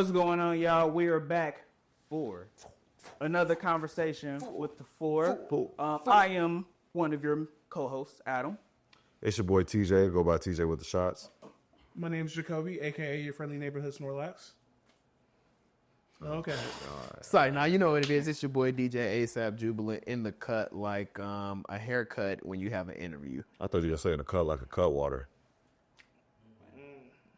What's going on, y'all? We are back for another conversation with the four. I am one of your co-hosts, Adam. It's your boy TJ. Go by TJ with the shots. My name's Jacoby, a.k.a. your friendly neighborhood Snorlax. Okay. Sorry, now you know what it is. It's your boy DJ ASAP Jubilant in the cut like a haircut when you have an interview. I thought you were saying a cut like a cut water.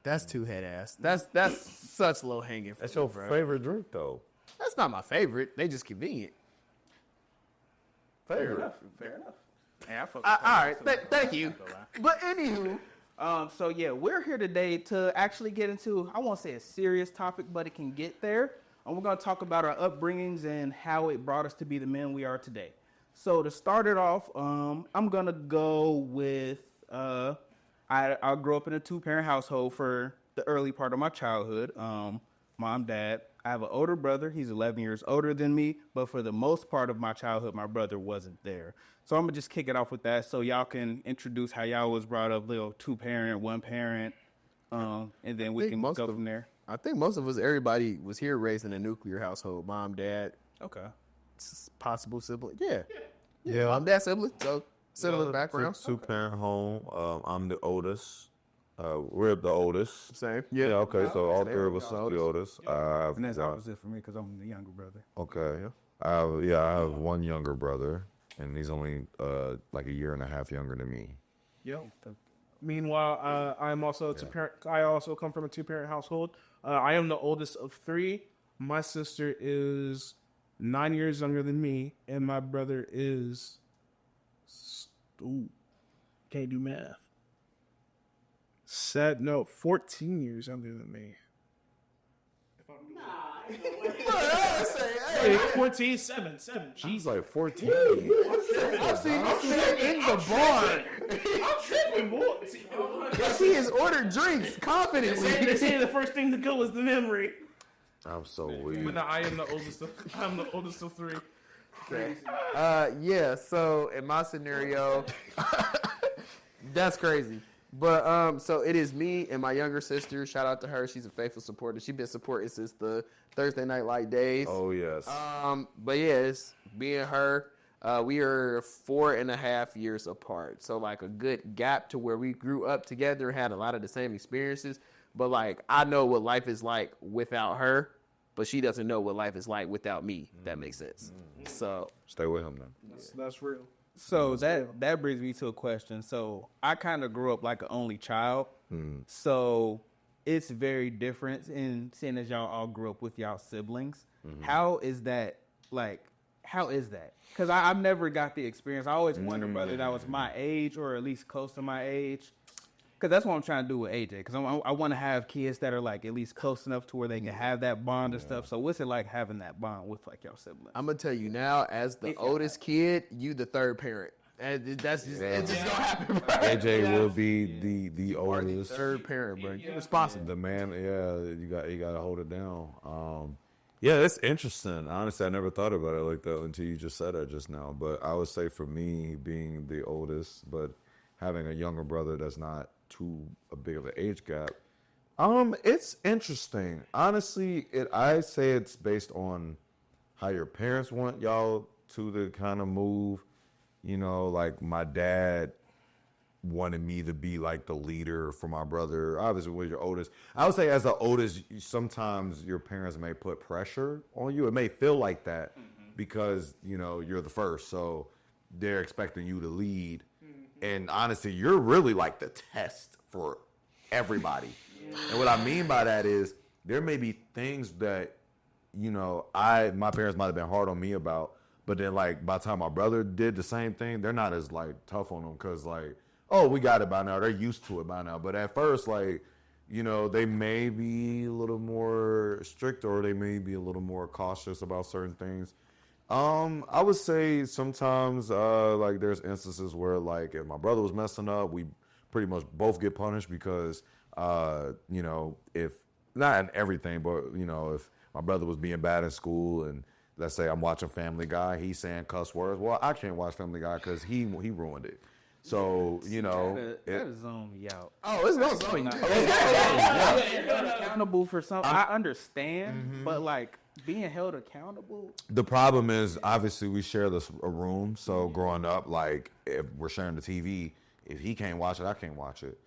That's too head ass. That's such low hanging fruit. That's your favorite drink, though. That's not my favorite. They just convenient. Favorite. Fair enough. Yeah, All right, thank you. But anywho, so yeah, we're here today to actually get into, I won't say a serious topic, but it can get there. And we're going to talk about our upbringings and how it brought us to be the men we are today. So to start it off, I'm going to go with, I grew up in a two-parent household for the early part of my childhood. Mom, dad. I have an older brother. He's 11 years older than me. But for the most part of my childhood, my brother wasn't there. So I'm going to just kick it off with that so y'all can introduce how y'all was brought up, little two-parent, one-parent, and then we can go from there. I think most of us, everybody was here raised in a nuclear household. Mom, dad. Okay. Possible sibling. Yeah. Yeah. Mom, dad, sibling. So similar background. Two-parent home. I'm the oldest. We're the oldest. Same. Yeah, okay. So all three of us are the oldest. And that's opposite for me because I'm the younger brother. Okay. I have one younger brother, and he's only like a year and a half younger than me. Yep. Meanwhile, I'm also a two-parent. I also come from a two-parent household. I am the oldest of three. My sister is 9 years younger than me, and my brother is, can't do math. 14 years younger than me. 14, 7. He's like 14. I've seen this man in the bar. I'm tripping, boy. He has ordered drinks confidently. They say the first thing to go is the memory. I'm so weird. But no, I am the oldest. I'm the oldest of three. Yeah. So in my scenario, that's crazy. But so it is me and my younger sister. Shout out to her. She's a faithful supporter. She's been supporting since the Thursday Night Light days. Oh yes. But yeah, it's me and her. We are 4.5 years apart. So like a good gap to where we grew up together, had a lot of the same experiences. But like I know what life is like without her, but she doesn't know what life is like without me. If that makes sense. So Stay with him then. That's real. So that brings me to a question. So I kind of grew up like an only child. So it's very different in seeing as y'all all grew up with y'all siblings. How is that? Because I've never got the experience. I always wondered whether that was my age or at least close to my age. Because that's what I'm trying to do with AJ. Because I want to have kids that are like at least close enough to where they can have that bond and stuff. So what's it like having that bond with like your siblings? I'm gonna tell you now, as the oldest kid, you the third parent. And that's just it's just gonna happen, bro. AJ will be the oldest. Third parent, bro. You're responsible. The man, you got to hold it down. Yeah, it's interesting. Honestly, I never thought about it like that until you just said it just now. But I would say for me, being the oldest, but having a younger brother that's not too big of an age gap, it's interesting. Honestly, I say it's based on how your parents want y'all to kind of move. You know, like my dad wanted me to be like the leader for my brother. Obviously, when you're oldest, I would say as the oldest, sometimes your parents may put pressure on you. It may feel like that because, you know, you're the first. So they're expecting you to lead. And honestly, you're really like the test for everybody. And what I mean by that is there may be things that, you know, my parents might have been hard on me about, but then like by the time my brother did the same thing, they're not as like tough on them because like, oh, we got it by now. They're used to it by now. But at first, like, you know, they may be a little more strict or they may be a little more cautious about certain things. I would say sometimes, like, there's instances where, like, if my brother was messing up, we pretty much both get punished because, you know, if not in everything, but, you know, if my brother was being bad in school and let's say I'm watching Family Guy, he's saying cuss words. Well, I can't watch Family Guy because he ruined it. So, you know, That'll zone me out. Oh, it's gonna zone you. You're held accountable for something. I understand, but like being held accountable. the problem is obviously we share a room. So growing up, like if we're sharing the TV, if he can't watch it, I can't watch it.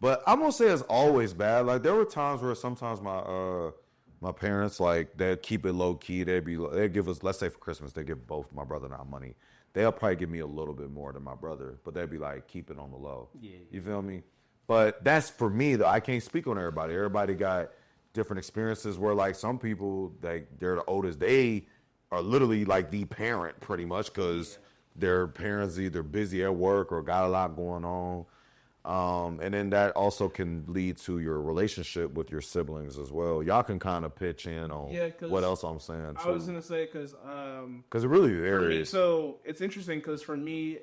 But I'm gonna say it's always bad. Like there were times where sometimes my parents, like, they'd keep it low key. They'd give us, let's say for Christmas, they give both my brother and I money. They'll probably give me a little bit more than my brother, but they'd be like, keep it on the low. Yeah. You feel me? But that's for me, though. I can't speak on everybody. Everybody got different experiences where, like, some people, like, they're the oldest. They are literally like the parent pretty much because their parents either busy at work or got a lot going on. And then that also can lead to your relationship with your siblings as well. Y'all can kind of pitch in on what else I'm saying. I was going to say, because it really varies. So it's interesting because for me,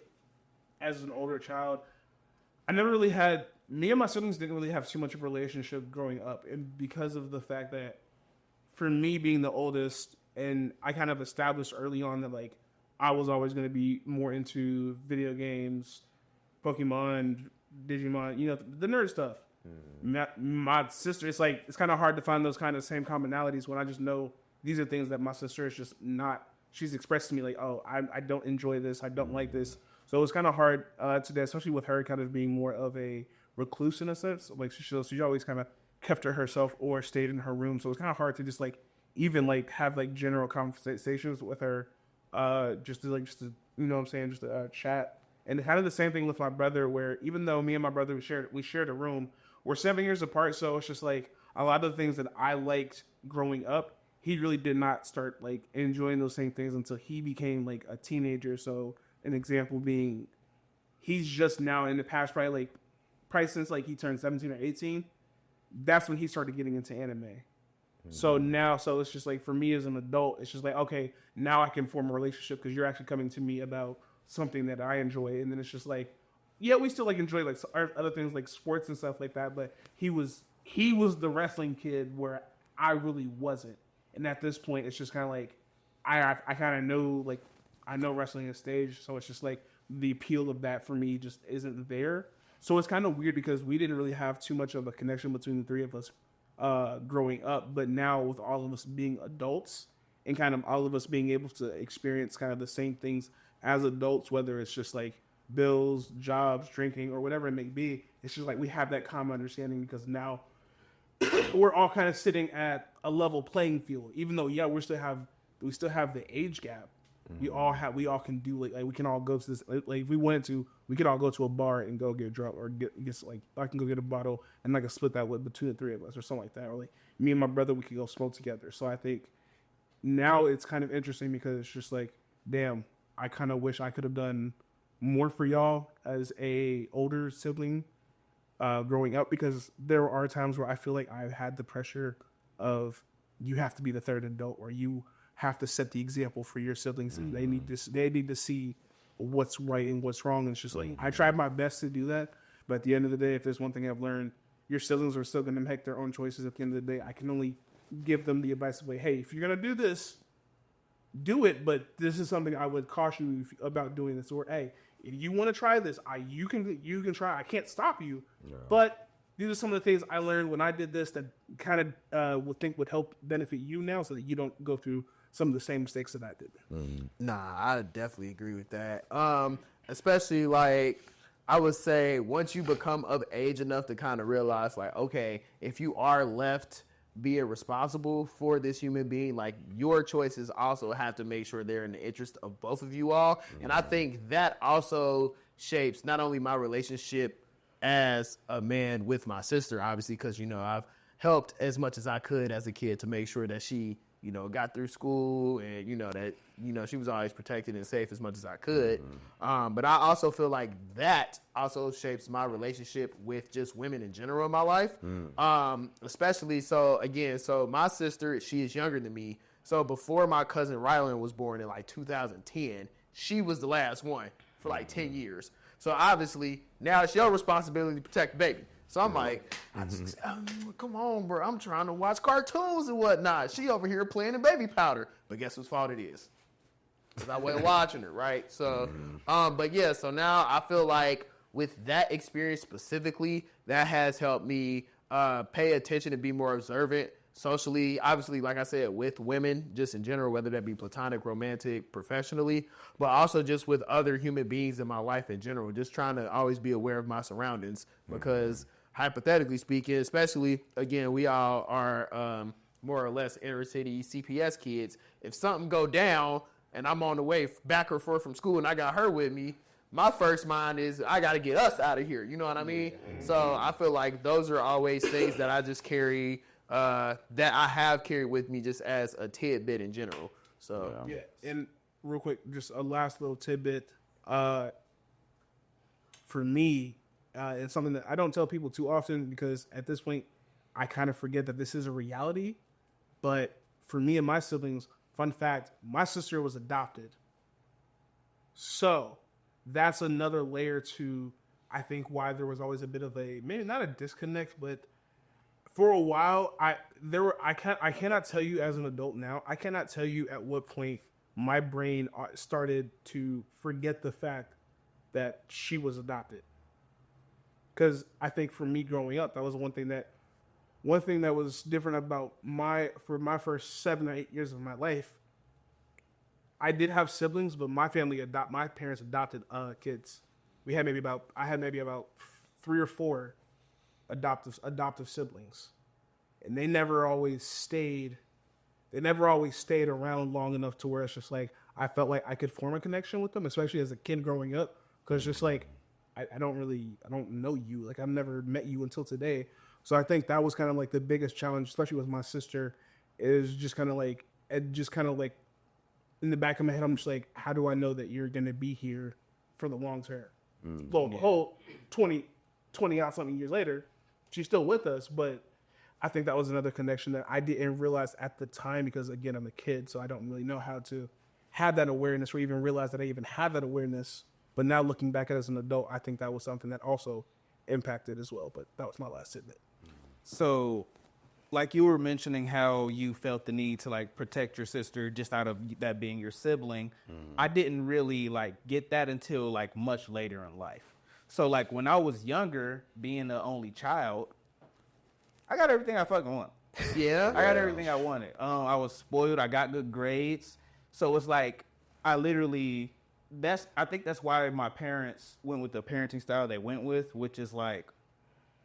as an older child, I never really had, me and my siblings didn't really have too much of a relationship growing up. And because of the fact that for me being the oldest, and I kind of established early on that like I was always going to be more into video games, Pokemon, Digimon, you know, the nerd stuff. My sister, it's kind of hard to find those kind of same commonalities when I just know these are things that my sister is just not, she's expressed to me like, oh, I don't enjoy this, I don't like this. So it was kind of hard today, especially with her kind of being more of a recluse in a sense. Like she always kind of kept to herself or stayed in her room. So it was kind of hard to just like even like have like general conversations with her, just to you know what I'm saying, just to chat. And kind of the same thing with my brother, where even though me and my brother we shared a room, we're 7 years apart. So it's just like a lot of the things that I liked growing up, he really did not start like enjoying those same things until he became like a teenager. So an example being, he's just now in the past probably since like he turned 17 or 18, that's when he started getting into anime. So it's just like for me as an adult, it's just like, okay, now I can form a relationship because you're actually coming to me about something that I enjoy. And then it's just like, yeah, we still like enjoy like other things like sports and stuff like that. But he was the wrestling kid where I really wasn't. And at this point, it's just kind of like, I kind of know, like, I know wrestling is stage. So it's just like the appeal of that for me just isn't there. So it's kind of weird because we didn't really have too much of a connection between the three of us growing up. But now with all of us being adults and kind of all of us being able to experience kind of the same things as adults, whether it's just like bills, jobs, drinking, or whatever it may be, it's just like we have that common understanding because now we're all kind of sitting at a level playing field. Even though, yeah, we still have the age gap. We all can do like we can all go to this, like if we wanted to, we could all go to a bar and go get drunk or get like I can go get a bottle and like a split that with between the three of us or something like that. Or like me and my brother, we could go smoke together. So I think now it's kind of interesting because it's just like, damn, I kind of wish I could have done more for y'all as a older sibling growing up, because there are times where I feel like I've had the pressure of you have to be the third adult or you have to set the example for your siblings. And they need to see what's right and what's wrong. And it's just like, I tried my best to do that. But at the end of the day, if there's one thing I've learned, your siblings are still going to make their own choices. At the end of the day, I can only give them the advice of like, hey, if you're going to do this, do it. But this is something I would caution you about doing this. Or, hey, if you want to try this, you can try. I can't stop you. Yeah. But these are some of the things I learned when I did this that kind of would help benefit you now, so that you don't go through some of the same mistakes that I did. Nah, I definitely agree with that. Especially like I would say once you become of age enough to kind of realize like, okay, if you are left being responsible for this human being, like your choices also have to make sure they're in the interest of both of you all. And I think that also shapes not only my relationship as a man with my sister, obviously, because, you know, I've helped as much as I could as a kid to make sure that she, you know, got through school and, you know, that, you know, she was always protected and safe as much as I could. But I also feel like that also shapes my relationship with just women in general in my life. Especially, so my sister, she is younger than me. So before my cousin Rylan was born in like 2010, she was the last one for like 10 years. So obviously now it's your responsibility to protect the baby. So I'm like, come on, bro. I'm trying to watch cartoons and whatnot. She over here playing the baby powder. But guess whose fault it is? Because I wasn't watching it, right? So, but yeah, so now I feel like with that experience specifically, that has helped me pay attention and be more observant socially, obviously, like I said, with women, just in general, whether that be platonic, romantic, professionally, but also just with other human beings in my life in general, just trying to always be aware of my surroundings because hypothetically speaking, especially, again, we all are more or less inner city CPS kids. If something go down and I'm on the way back or forth from school and I got her with me, my first mind is I got to get us out of here. You know what I mean? So I feel like those are always things that I just carry that I have carried with me just as a tidbit in general. So yeah, and real quick, just a last little tidbit. For me, it's something that I don't tell people too often because at this point, I kind of forget that this is a reality. But for me and my siblings, fun fact, my sister was adopted. So that's another layer to, I think, why there was always a bit of a, maybe not a disconnect, but for a while, I cannot tell you as an adult now, I cannot tell you at what point my brain started to forget the fact that she was adopted. Because I think for me growing up, that was one thing that was different about my first 7 or 8 years of my life. I did have siblings, but my parents adopted kids. I had maybe about 3 or 4 adoptive siblings, and they never always stayed around long enough to where it's just like I felt like I could form a connection with them, especially as a kid growing up, because just like I don't know you, like I've never met you until today. So I think that was kind of like the biggest challenge, especially with my sister, is just kind of like in the back of my head, I'm just like, how do I know that you're gonna be here for the long term? Well, the whole 20 out something years later, she's still with us, but I think that was another connection that I didn't realize at the time because, again, I'm a kid, so I don't really know how to have that awareness or even realize that I even have that awareness. But now looking back at it as an adult, I think that was something that also impacted as well. But that was my last tidbit. So, like you were mentioning how you felt the need to like protect your sister just out of that being your sibling. I didn't really like get that until like much later in life. So like when I was younger, being the only child, I got everything I fucking want. yeah, I got everything I wanted. I was spoiled. I got good grades. So it's like I think that's why my parents went with the parenting style they went with, which is like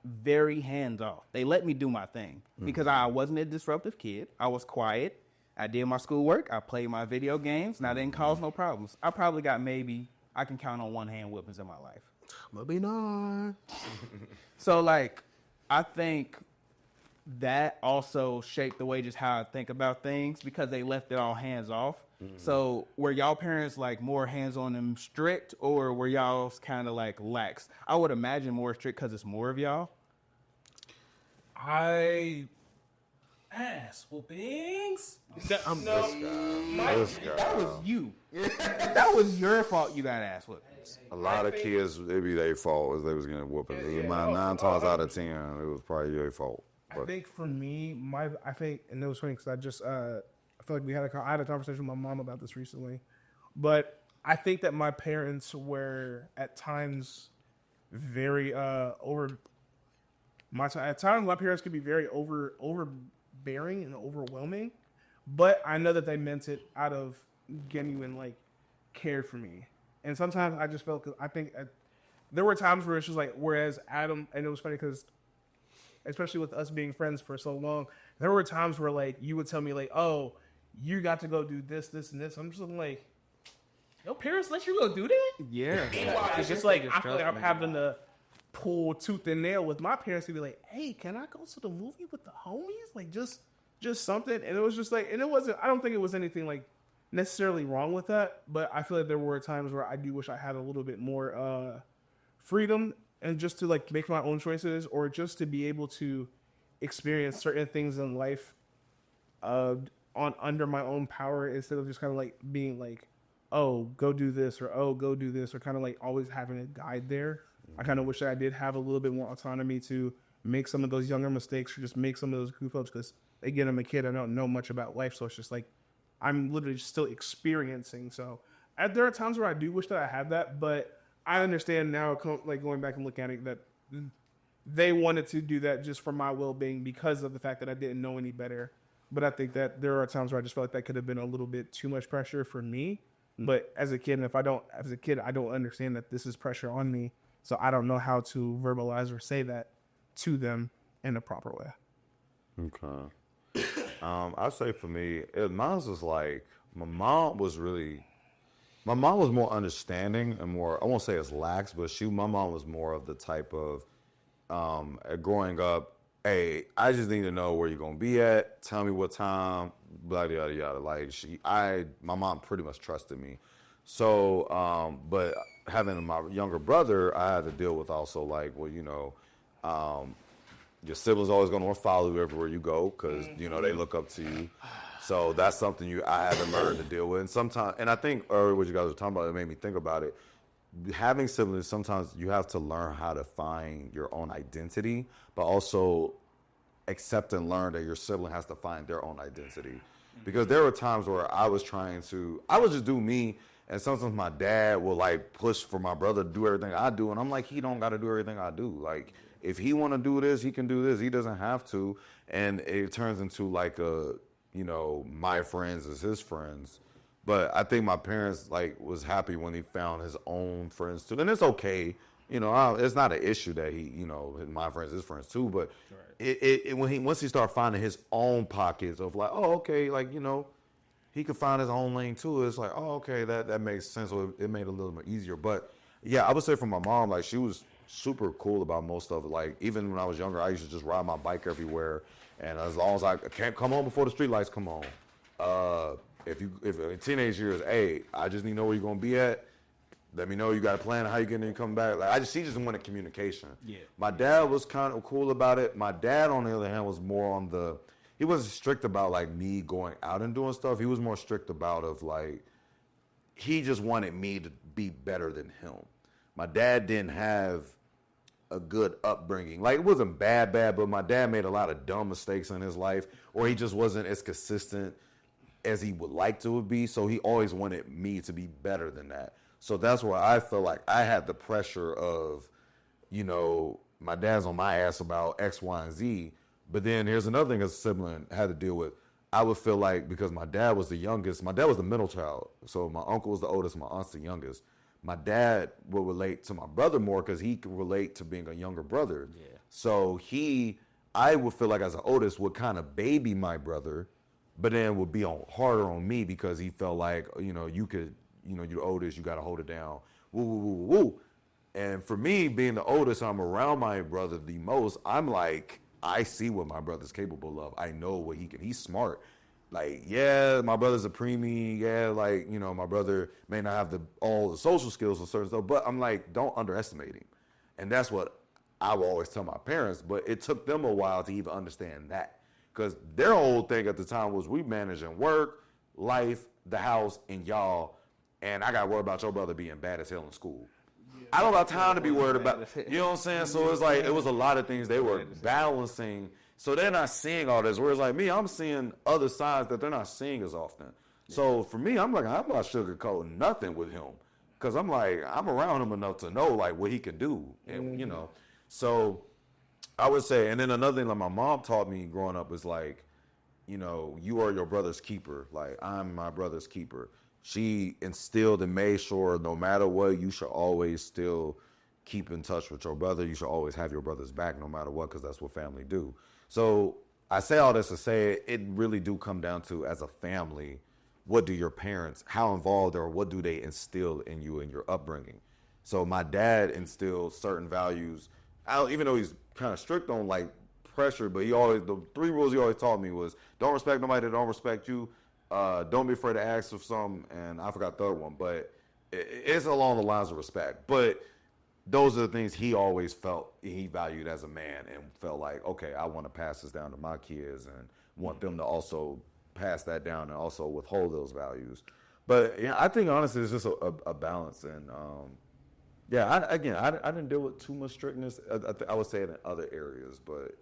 very hands off. They let me do my thing because I wasn't a disruptive kid. I was quiet. I did my schoolwork. I played my video games, and I didn't cause no problems. I probably got I can count on one hand whippings in my life. maybe not. So like, I think that also shaped the way just how I think about things because they left it all hands off. So were y'all parents like more hands on and strict, or were y'all kind of like lax? I would imagine more strict because it's more of y'all. Ass whoopings. This guy. That was you. That was your fault. You got ass whoopings. A lot of kids, it'd be their fault if they was getting whooping. 9 times out of 10, it was probably their fault. I think for me, and it was funny because I feel like I had a conversation with my mom about this recently, but I think that my parents were at times very at times my parents could be very overbearing and overwhelming, but I know that they meant it out of genuine like care for me. And sometimes I just felt, because I think there were times where it's just like, whereas Adam, and it was funny because especially with us being friends for so long, there were times where like you would tell me like, oh, you got to go do this, this, and this. I'm just like, your parents let you go do that? Yeah. It's just like, I feel like I'm having to pull tooth and nail with my parents to be like, hey, can I go to the movie with the homies? Like just something. And it was just like, and it wasn't, I don't think it was anything like necessarily wrong with that, but I feel like there were times where I do wish I had a little bit more freedom and just to like make my own choices, or just to be able to experience certain things in life under my own power, instead of just kind of like being like, oh, go do this, or oh, go do this, or kind of like always having a guide there. I kind of wish that I did have a little bit more autonomy to make some of those younger mistakes, or just make some of those goof ups, because again, I'm a kid, I don't know much about life, so it's just like I'm literally still experiencing. So there are times where I do wish that I had that, but I understand now, like going back and looking at it, that they wanted to do that just for my well-being because of the fact that I didn't know any better. But I think that there are times where I just felt like that could have been a little bit too much pressure for me. But as a kid, I don't understand that this is pressure on me. So I don't know how to verbalize or say that to them in a proper way. Okay. I'd say for me, mine was like, my mom was more understanding and more, I won't say as lax, but my mom was more of the type of, growing up, hey, I just need to know where you're going to be at. Tell me what time, blah, yada, yada. Like, my mom pretty much trusted me. So, but having my younger brother, I had to deal with also, like, well, you know, your siblings always going to follow you everywhere you go because, you know, they look up to you. So that's something I had to learn to deal with. And sometimes, and I think earlier what you guys were talking about, it made me think about it. Having siblings, sometimes you have to learn how to find your own identity, but also accept and learn that your sibling has to find their own identity. Because there were times where I would just do me, and sometimes my dad will like push for my brother to do everything I do, and I'm like, he don't got to do everything I do. Like, if he want to do this, he can do this. He doesn't have to, and it turns into like my friends is his friends. But I think my parents was happy when he found his own friends too, and it's okay. You know, it's not an issue that my friends, his friends too. But once he started finding his own pockets of like, oh, okay, he could find his own lane too. It's like, oh, okay, that makes sense. So it made it a little more easier. But yeah, I would say from my mom, like she was super cool about most of it. Like even when I was younger, I used to just ride my bike everywhere, and as long as I can't come home before the street lights come on. If in teenage years, hey, I just need to know where you're gonna be at. Let me know you got a plan how you getting and come back. Like she just wanted communication. Yeah. My dad was kind of cool about it. My dad, on the other hand, was more on he wasn't strict about like me going out and doing stuff. He was more strict about he just wanted me to be better than him. My dad didn't have a good upbringing. Like it wasn't bad, but my dad made a lot of dumb mistakes in his life, or he just wasn't as consistent as he would like to be. So he always wanted me to be better than that. So that's where I feel like I had the pressure of, my dad's on my ass about X, Y, and Z. But then here's another thing as a sibling I had to deal with. I would feel like because my dad was the youngest, my dad was the middle child. So my uncle was the oldest, my aunt's the youngest. My dad would relate to my brother more because he could relate to being a younger brother. Yeah. So I would feel like as the oldest would kind of baby my brother, but then would be harder on me because he felt like, you're the oldest, you got to hold it down. Woo, woo, woo, woo. And for me, being the oldest, I'm around my brother the most. I'm like, I see what my brother's capable of. I know what he's smart. Like, yeah, my brother's a preemie. Yeah, my brother may not have all the social skills or certain stuff, but I'm like, don't underestimate him. And that's what I will always tell my parents, but it took them a while to even understand that. Because their whole thing at the time was we managing work, life, the house, and y'all. And I got to worry about your brother being bad as hell in school. Yeah, I don't have time to be worried about, you know what I'm saying? So it's like, it was a lot of things they were balancing. So they're not seeing all this. Whereas like me, I'm seeing other sides that they're not seeing as often. Yeah. So for me, I'm like, I'm not sugarcoating nothing with him. Because I'm like, I'm around him enough to know like what he can do. And, so I would say, and then another thing like my mom taught me growing up is like, you are your brother's keeper. Like I'm my brother's keeper. She instilled and made sure no matter what, you should always still keep in touch with your brother. You should always have your brother's back no matter what, because that's what family do. So I say all this to say it really do come down to, as a family, what do your parents, how involved or what do they instill in you in your upbringing? So my dad instilled certain values, even though he's kind of strict on like pressure, but the 3 rules he always taught me was don't respect nobody that don't respect you. Don't be afraid to ask for something, and I forgot the third one, but it's along the lines of respect. But those are the things he always felt he valued as a man and felt like, okay, I want to pass this down to my kids and want them to also pass that down and also withhold those values. But yeah, I think honestly it's just a balance. And I didn't deal with too much strictness. I would say it in other areas, but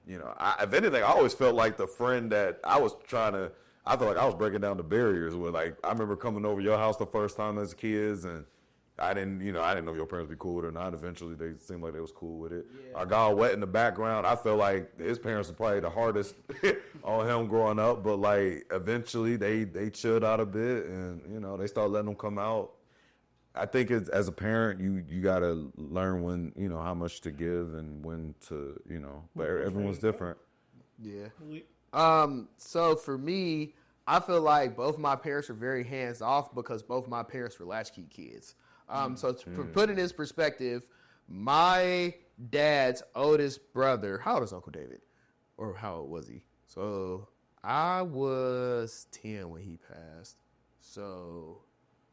if anything, I always felt like the friend that I felt like I was breaking down the barriers with, like, I remember coming over your house the first time as kids and I didn't know your parents be cool with it or not. Eventually, they seemed like they was cool with it. Yeah. I got all wet in the background. I feel like his parents were probably the hardest on him growing up, but like eventually they chilled out a bit, and they started letting him come out. I think as a parent, you gotta learn when how much to give and when to but everyone's different. Yeah. So for me, I feel like both my parents are very hands off because both my parents were latchkey kids. So to put it in this perspective, my dad's oldest brother, how old is Uncle David? Or how old was he? So I was 10 when he passed. So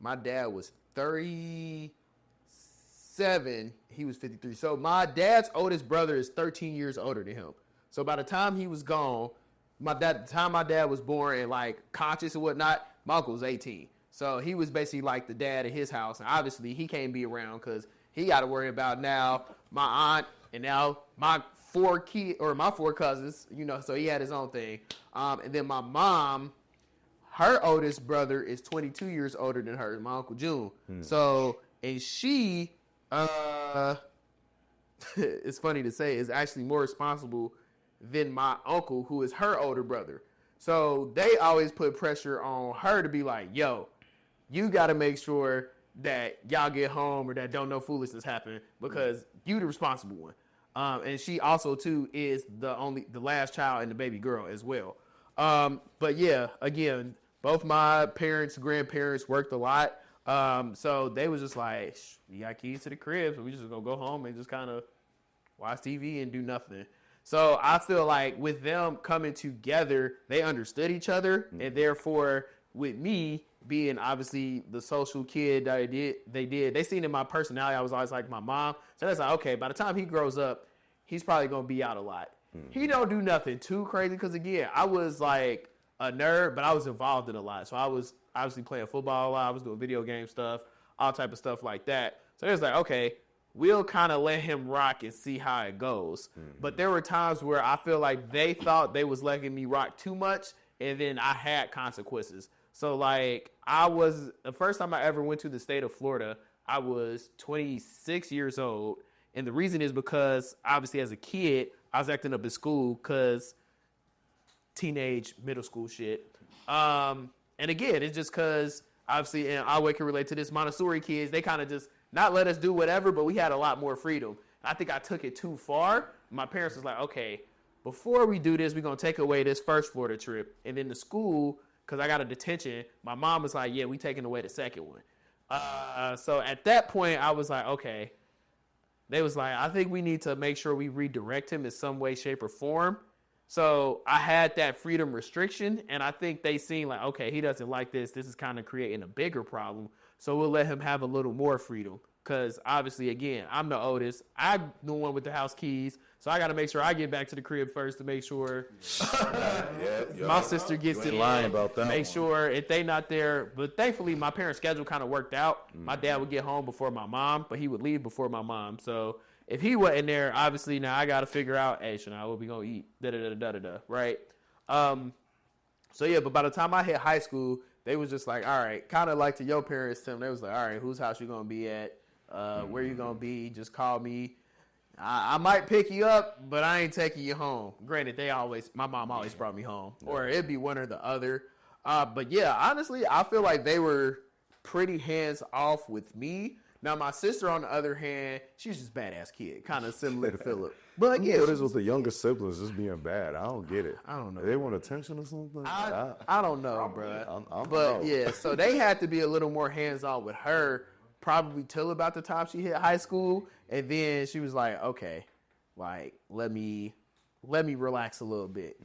my dad was 37. He was 53. So my dad's oldest brother is 13 years older than him. So by the time he was gone, the time my dad was born and like conscious and whatnot, my uncle was 18. So he was basically like the dad at his house. And obviously he can't be around because he got to worry about now my aunt and now my four cousins, so he had his own thing. And then my mom, her oldest brother is 22 years older than her, my Uncle June. So, and she, it's funny to say, is actually more responsible than my uncle, who is her older brother. So they always put pressure on her to be like, yo, you got to make sure that y'all get home or that don't no foolishness happen because you the responsible one. And she also too is the last child and the baby girl as well. But yeah, again, both my parents, grandparents worked a lot. So they was just like, we got keys to the crib, so we just gonna go home and just kind of watch TV and do nothing. So I feel like with them coming together, they understood each other, and therefore with me being obviously the social kid that they seen in my personality, I was always like my mom. So that's like, okay, by the time he grows up, he's probably gonna be out a lot. He don't do nothing too crazy because again, I was like a nerd, but I was involved in a lot. So I was obviously playing football a lot. I was doing video game stuff, all type of stuff like that. So it was like, okay, we'll kind of let him rock and see how it goes. But there were times where I feel like they thought they was letting me rock too much, and then I had consequences. So like the first time I ever went to the state of Florida, I was 26 years old. And the reason is because obviously as a kid, I was acting up at school because teenage middle school shit. And again, it's just because obviously, and I can relate to this, Montessori kids, they kind of just not let us do whatever, but we had a lot more freedom. I think I took it too far. My parents was like, okay, before we do this, we're going to take away this first Florida trip. And then the school, because I got a detention, my mom was like, yeah, we taking away the second one. So at that point, I was like, okay. They was like, I think we need to make sure we redirect him in some way, shape, or form. So I had that freedom restriction, and I think they seen like, okay, he doesn't like this. This is kind of creating a bigger problem. So we'll let him have a little more freedom. Because obviously, again, I'm the oldest. I'm the one with the house keys. So I got to make sure I get back to the crib first to make sure my sister gets in line about that. Make sure if they not there. But thankfully, my parents' schedule kind of worked out. My dad would get home before my mom, but he would leave before my mom. So if he wasn't there, obviously now I got to figure out, hey, Shania, what we going to eat? Da-da-da-da-da-da, right? So yeah, but by the time I hit high school, they was just like, all right, kind of like to your parents, Tim. They was like, all right, whose house you going to be at? Where you going to be? Just call me. I might pick you up, but I ain't taking you home. Granted, my mom always brought me home, or it'd be one or the other. But yeah, honestly, I feel like they were pretty hands off with me. Now, my sister, on the other hand, she's just a badass kid, kind of similar to Philip. But yeah, what is with the younger siblings just being bad? I don't get it. I don't know. They want attention or something? I don't know, bro. Yeah, so they had to be a little more hands on with her. Probably till about the time she hit high school, and then she was like, okay, like let me relax a little bit.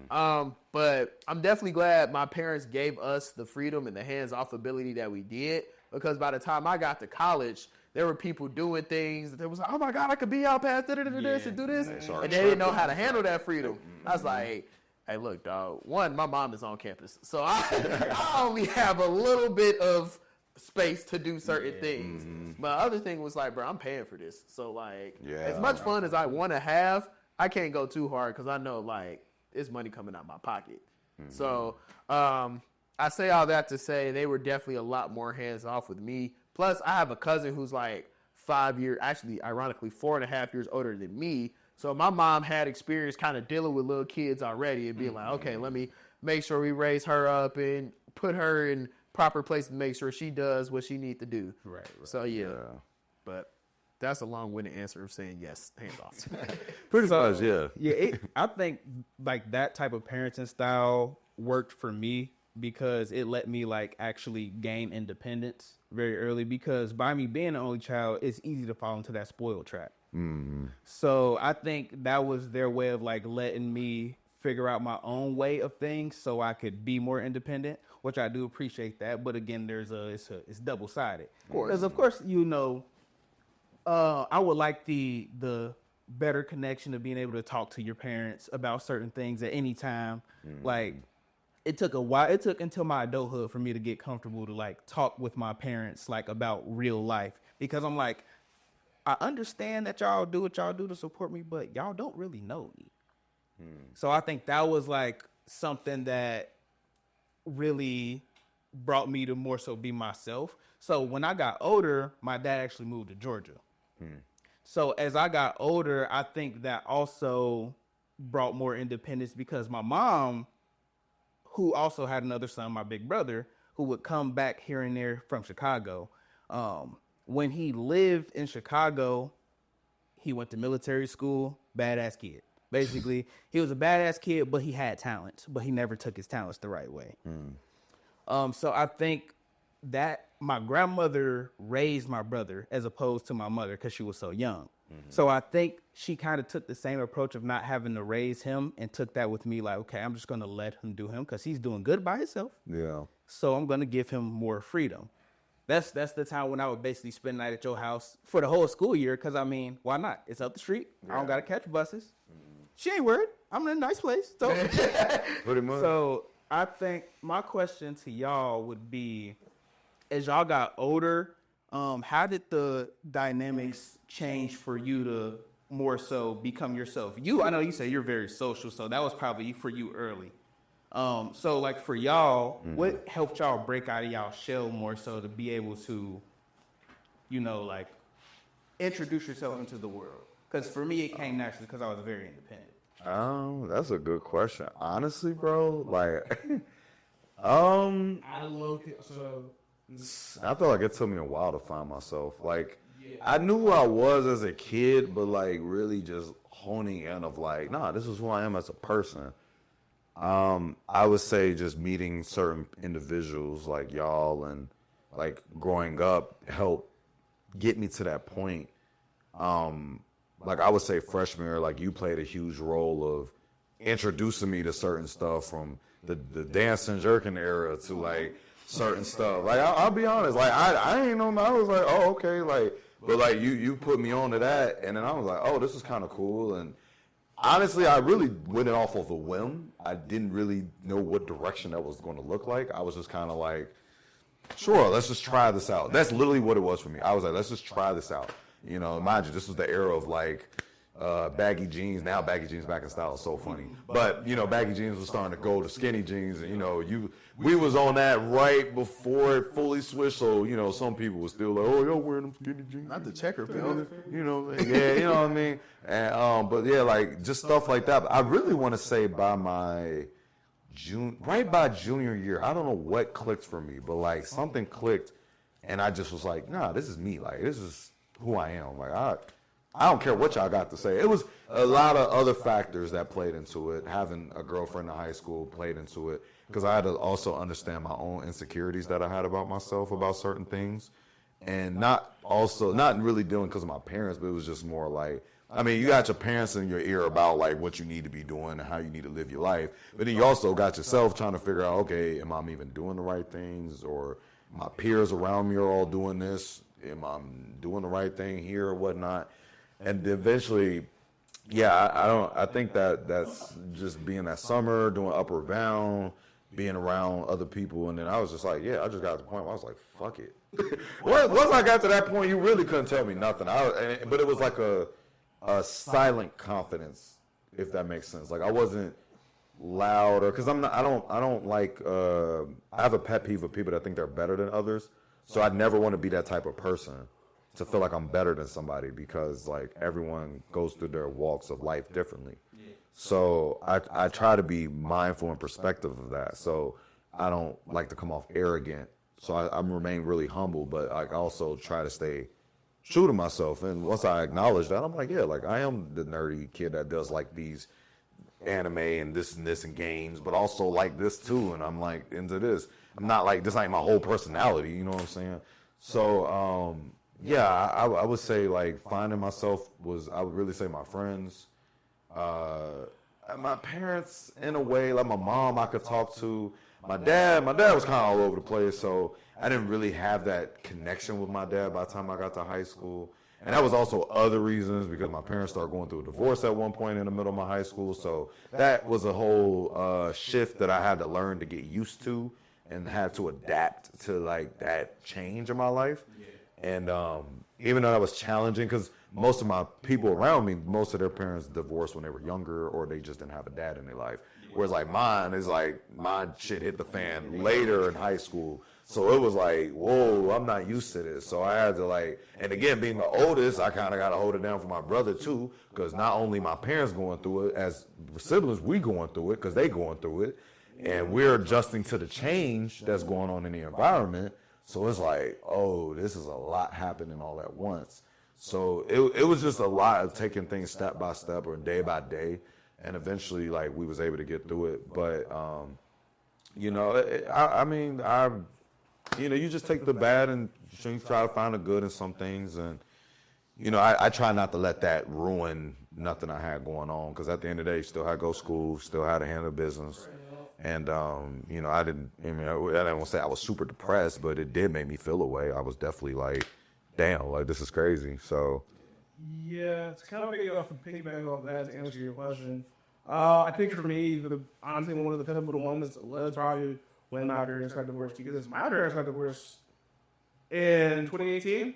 But I'm definitely glad my parents gave us the freedom and the hands-off ability that we did, because by the time I got to college, there were people doing things that was like, oh my God, I could be out past this and do this, and they didn't know how to handle that freedom. I was like, hey, look, dog, one, my mom is on campus, so I only have a little bit of space to do certain things. But the other thing was like, bro, I'm paying for this. So like, as much fun as I want to have, I can't go too hard because I know like it's money coming out my pocket. So I say all that to say they were definitely a lot more hands off with me. Plus, I have a cousin who's like 5 years, actually, ironically, 4.5 years older than me. So my mom had experience kind of dealing with little kids already and being like, okay, let me make sure we raise her up and put her in proper place to make sure she does what she need to do. Right. So yeah. But that's a long-winded answer of saying yes, hands off. Pretty much, yeah. Yeah, I think like that type of parenting style worked for me because it let me like actually gain independence very early, because by me being the only child, it's easy to fall into that spoiled trap. Mm-hmm. So I think that was their way of like letting me figure out my own way of things so I could be more independent, which I do appreciate that. But again, it's double-sided. Because of course, I would like the better connection of being able to talk to your parents about certain things at any time. Like, it took a while. It took until my adulthood for me to get comfortable to like talk with my parents like about real life, because I'm like, I understand that y'all do what y'all do to support me, but y'all don't really know me. So I think that was like something that really brought me to more so be myself. So when I got older, my dad actually moved to Georgia. So as I got older, I think that also brought more independence, because my mom, who also had another son, my big brother, who would come back here and there from Chicago. When he lived in Chicago, he went to military school, badass kid. Basically, he was a badass kid, but he had talent, but he never took his talents the right way. So I think that my grandmother raised my brother as opposed to my mother because she was so young. So I think she kind of took the same approach of not having to raise him and took that with me, like, okay, I'm just going to let him do him because he's doing good by himself. Yeah. So I'm going to give him more freedom. That's the time when I would basically spend the night at your house for the whole school year, because, I mean, why not? It's up the street. I don't got to catch buses. She ain't worried. I'm in a nice place. So, Pretty much. so I think my question to y'all would be, as y'all got older, how did the dynamics change for you to more so become yourself? I know you say you're very social, so that was probably for you early. So like for y'all, what helped y'all break out of y'all shell more so to be able to, like introduce yourself into the world? Because for me, it came naturally because I was very independent. That's a good question. Honestly, bro, like, I love it. So I feel like it took me a while to find myself. Like, I knew who I was as a kid, but like really just honing in of like, nah, this is who I am as a person. I would say just meeting certain individuals like y'all and like growing up helped get me to that point. Like I would say freshman year, like you played a huge role of introducing me to certain stuff from the dancing jerking era to like certain stuff. Like I'll be honest, like I ain't know. I was like, oh okay, like but like you put me on to that, and then I was like, oh, this is kind of cool. And honestly, I really went it off of a whim. I didn't really know what direction that was going to look like. I was just kind of like, sure, let's just try this out. That's literally what it was for me. I was like, let's just try this out. You know, mind you, this was the era of like baggy jeans. Now baggy jeans back in style is so funny. But, baggy jeans was starting to go to skinny jeans. And, we was on that right before it fully switched. So, some people were still like, oh, y'all wearing them skinny jeans. Not the checker film. Yeah, you know what I mean? And, but yeah, like just stuff like that. But I really want to say by my right by junior year, I don't know what clicked for me, but like something clicked and I just was like, nah, this is me. Like, this is who I am. Like, I don't care what y'all got to say. It was a lot of other factors that played into it. Having a girlfriend in high school played into it because I had to also understand my own insecurities that I had about myself about certain things, and not really dealing because of my parents, but it was just more like, I mean, you got your parents in your ear about like what you need to be doing and how you need to live your life, but then you also got yourself trying to figure out, okay, am I even doing the right things, or my peers around me are all doing this? Am I doing the right thing here or whatnot? And eventually, I think that's just being that summer, doing Upward Bound, being around other people. And then I was just like, I just got to the point where I was like, fuck it. Once I got to that point, you really couldn't tell me nothing. But it was like a silent confidence, if that makes sense. Like I wasn't loud, or because I don't like, I have a pet peeve of people that think they're better than others. So I never want to be that type of person to feel like I'm better than somebody because like everyone goes through their walks of life differently. So I try to be mindful and perspective of that. So I don't like to come off arrogant. So I remain really humble, but I also try to stay true to myself. And once I acknowledge that, I'm like, yeah, like I am the nerdy kid that does like these anime and this and games, but also like this too. And I'm like into this. I'm not like, this ain't my whole personality. You know what I'm saying? So, yeah, I would say like finding myself I would really say my friends, my parents in a way, like my mom I could talk to. My dad was kind of all over the place, so I didn't really have that connection with my dad by the time I got to high school. And that was also other reasons because my parents started going through a divorce at one point in the middle of my high school. So that was a whole shift that I had to learn to get used to and had to adapt to like that change in my life. And even though that was challenging because most of my people around me, most of their parents divorced when they were younger or they just didn't have a dad in their life. Whereas like mine shit hit the fan later in high school. So it was like, whoa, I'm not used to this. So I had to like, and again, being the oldest, I kind of got to hold it down for my brother too. Because not only my parents going through it, as siblings, we going through it because they going through it. And we're adjusting to the change that's going on in the environment. So it's like, oh, this is a lot happening all at once. So it was just a lot of taking things step by step or day by day. And eventually, like, we was able to get through it. But, you know, you just take the bad and you try to find the good in some things. And, you know, I try not to let that ruin nothing I had going on. Because at the end of the day, still had to go to school, still had to handle business. And, you know, I didn't want to say I was super depressed, but it did make me feel a way. I was definitely like, damn, like, this is crazy. So. Yeah, to kind of piggyback off that to answer your question, I think for me, honestly, one of the pivotal moments was probably when my parents got divorced because my parents got divorced in 2018.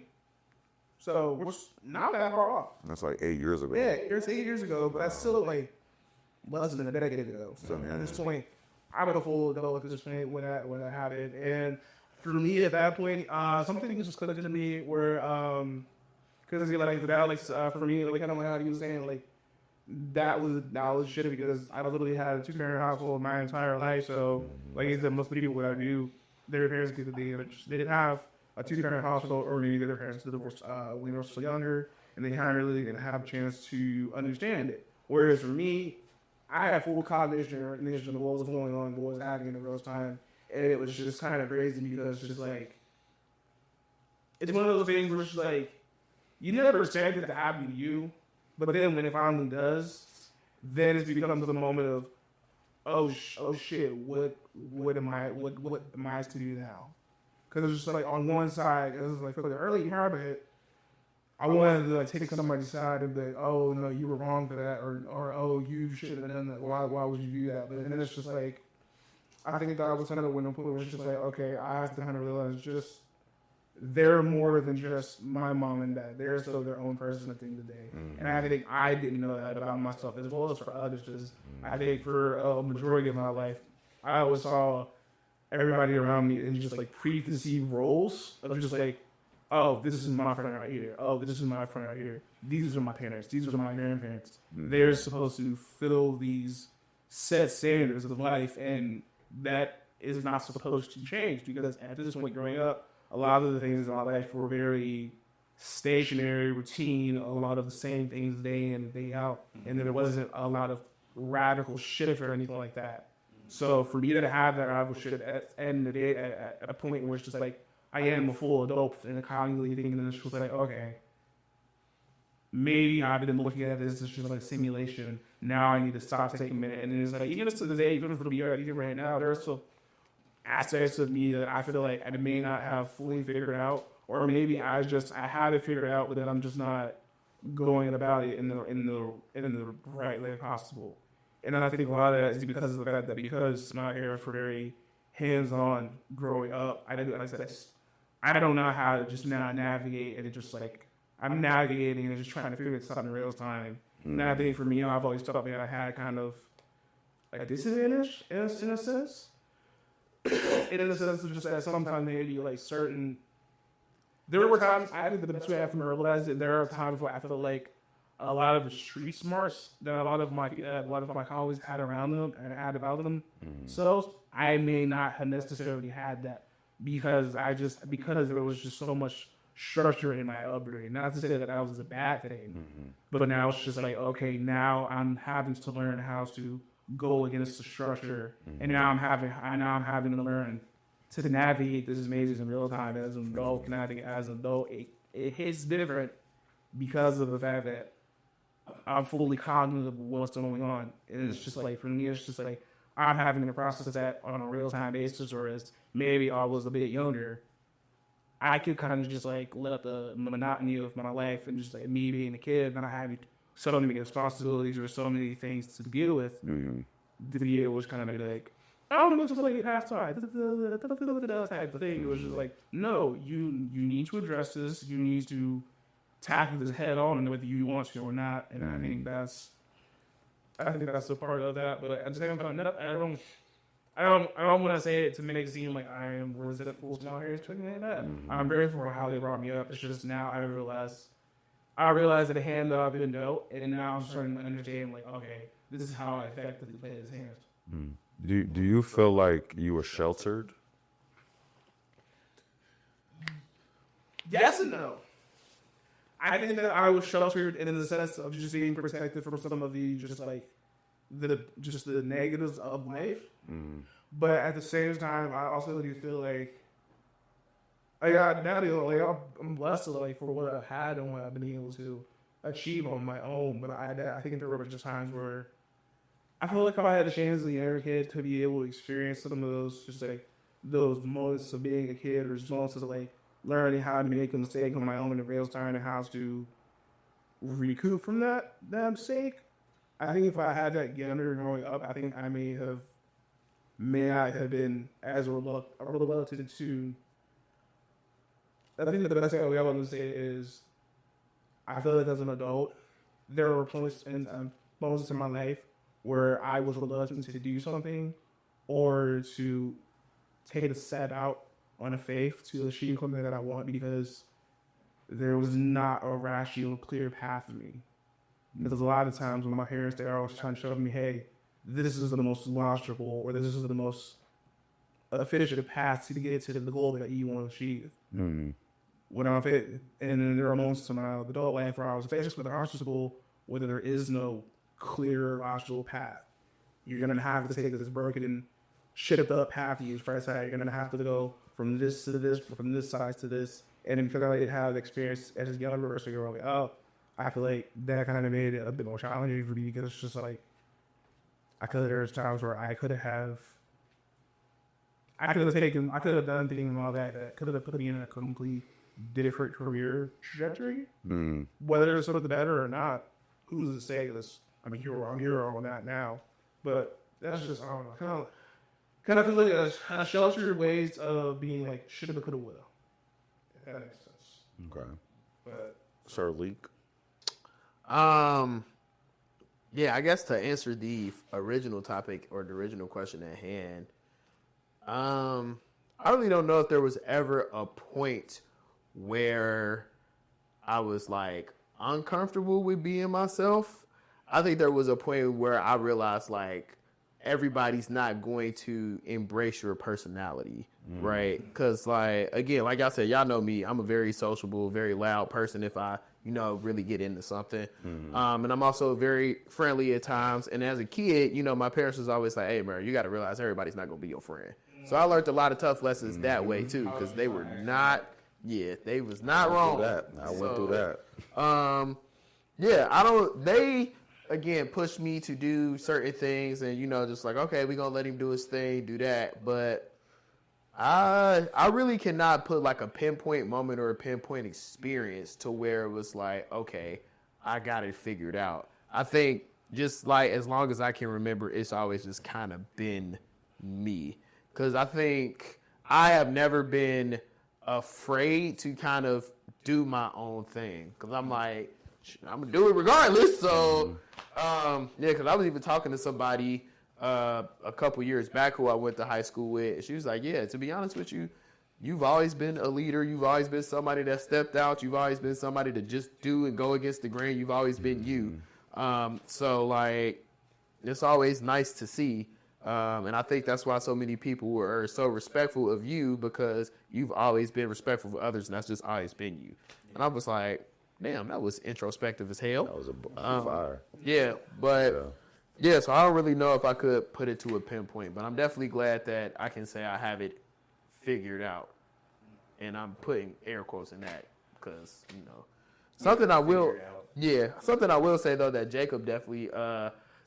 So we're not that far off. That's like 8 years ago. Yeah, it's 8 years ago, but that's still like less than a decade ago. So at this point, I'm a full adult at this point when I had it. And for me at that point, something just clicked to me where, because like that, like for me, like kind of like how he was saying, like that was shitty because I literally had a 2-parent household my entire life. So like I said, most of the people that I knew, their parents they didn't have a 2-parent household, or maybe their parents divorced when they were still younger, and they really didn't have a chance to understand it. Whereas for me, I had full cognition of what was going on, what was happening in the real time, and it was just kind of crazy because it's just like it's one of those things where it's just like you never expect it to happen to you, but then when it finally does, then it becomes the moment of, oh shit, what am I to do now? Because it's just like on one side, it was like for the early habit, I wanted to like take somebody's side and be like, oh no, you were wrong for that, or oh you shouldn't have done that. Why would you do that? But then it's just like I think that was another window point where it's just like, okay, I have to kind of realize just they're more than just my mom and dad. They're still their own person at the end of the day. Mm-hmm. And I think I didn't know that about myself as well as for others. Just I think for a majority of my life, I always saw everybody around me in just like preconceived roles of just like, oh, this is my friend right here. Oh, this is my friend right here. These are my parents. These are my grandparents. They're supposed to fill these set standards of life, and that is not supposed to change because at this point growing up, a lot of the things in my life were very stationary, routine, a lot of the same things day in and day out, and there wasn't a lot of radical shift or anything like that. So for me to have that radical shift at the end of the day, at a point where it's just like, I am a full adult and constantly thinking this was like, okay, maybe I've been looking at this as just like a simulation. Now I need to stop, take a minute. And it's like, even to this day, even for the year even right now, there's still aspects of me that I feel like I may not have fully figured out, or maybe I had it figured out, but then I'm just not going about it in the right way possible. And I think a lot of that is because of the fact that because my parents were very hands-on growing up, I don't know how to just now navigate, and it's just like I'm navigating and just trying to figure this out in real time. And I think for me, I've always felt like I had kind of like a disadvantage in a sense. In a sense of just that sometimes maybe like certain there were times, I think the best way I have to realize that there are times where I feel like a lot of the street smarts that a lot of my colleagues had around them and had about them. So I may not have necessarily had that because there was just so much structure in my upbringing. Not to say that was a bad thing, but now it's just like, okay, now I'm having to learn how to go against the structure, and now I'm having to learn to navigate this mazes in real time as an adult. As an adult, it hits different because of the fact that I'm fully cognizant of what's going on. And it's just like, for me, it's just like I'm having to process that on a real time basis, or as maybe I was a bit younger, I could kind of just like let the monotony of my life and just like me being a kid, and I having so many responsibilities or so many things to deal with. The video was kind of like, I don't know, just like pastime type of thing. It was just like, no, you need to address this. You need to tackle this head on, whether you want to or not. And I think that's a part of that. But at the same time, I don't want to say it to make it seem like I am resentful to here or something like that. I'm grateful for how they brought me up. It's just now I realize that the hand that I've been dealt, and now I'm starting to understand, like, okay, this is how I effectively play his hands. Do you feel like you were sheltered? Yes and no. I think that I was sheltered in the sense of just being protected from some of the the negatives of life. But at the same time, I also do feel like I'm blessed for what I've had and what I've been able to achieve on my own. But I think there were just times where I feel like if I had a chance as a younger kid to be able to experience some of those moments of being a kid, or just moments of learning how to make a mistake on my own in real time and how to recoup from that mistake. I think if I had that younger growing up, I think I may not have been as reluctant to. I think the best thing I want to say is, I feel like as an adult, there were moments in my life where I was reluctant to do something or to take a step out on a faith to achieve something that I want, because there was not a rational, clear path for me. Because a lot of times when my parents, they're always trying to show me, hey, this is the most logical, or this is the most efficient path to get to the goal that you want to achieve. When I'm fit, and then there are moments in my adult life where I was faced with an obstacle where there is no clear, logical path. You're going to have to take this broken, shit up path you first. You're going to have to go from this to this, from this side to this, and then figure out how to have the experience as a younger person. You're like, oh, I feel like that kind of made it a bit more challenging for me, because it's just like, there's times where I could have done things and all that could have put me in a complete different career trajectory. Whether it's something better or not, who's to say this? I mean, I'm here on that now, but that's just, I don't know, kind of feel like a sheltered ways of being like shoulda, coulda, woulda. If that makes sense. Okay. But Sir Leak. Yeah, I guess to answer the original topic or the original question at hand, I really don't know if there was ever a point where I was like uncomfortable with being myself. I think there was a point where I realized like everybody's not going to embrace your personality, right? Because like, again, like I said, y'all know me. I'm a very sociable, very loud person if I, really get into something. And I'm also very friendly at times. And as a kid, my parents was always like, hey, man, you got to realize everybody's not going to be your friend. So I learned a lot of tough lessons that way too, because they were not, they was not wrong. I went through that. They, again, pushed me to do certain things and, just like, okay, we're going to let him do his thing, do that. But I really cannot put like a pinpoint moment or a pinpoint experience to where it was like, okay, I got it figured out. I think just like as long as I can remember, it's always just kind of been me. Because I think I have never been afraid to kind of do my own thing. Because I'm like, I'm going to do it regardless. So, because I was even talking to somebody a couple years back who I went to high school with. She was like, yeah, to be honest with you, you've always been a leader. You've always been somebody that stepped out. You've always been somebody to just do and go against the grain. You've always been you. So like, it's always nice to see. And I think that's why so many people are so respectful of you, because you've always been respectful of others, and that's just always been you. And I was like, damn, that was introspective as hell. That was a fire. Yeah, but so I don't really know if I could put it to a pinpoint, but I'm definitely glad that I can say I have it figured out. And I'm putting air quotes in that because, something I will say, though, that Jacob definitely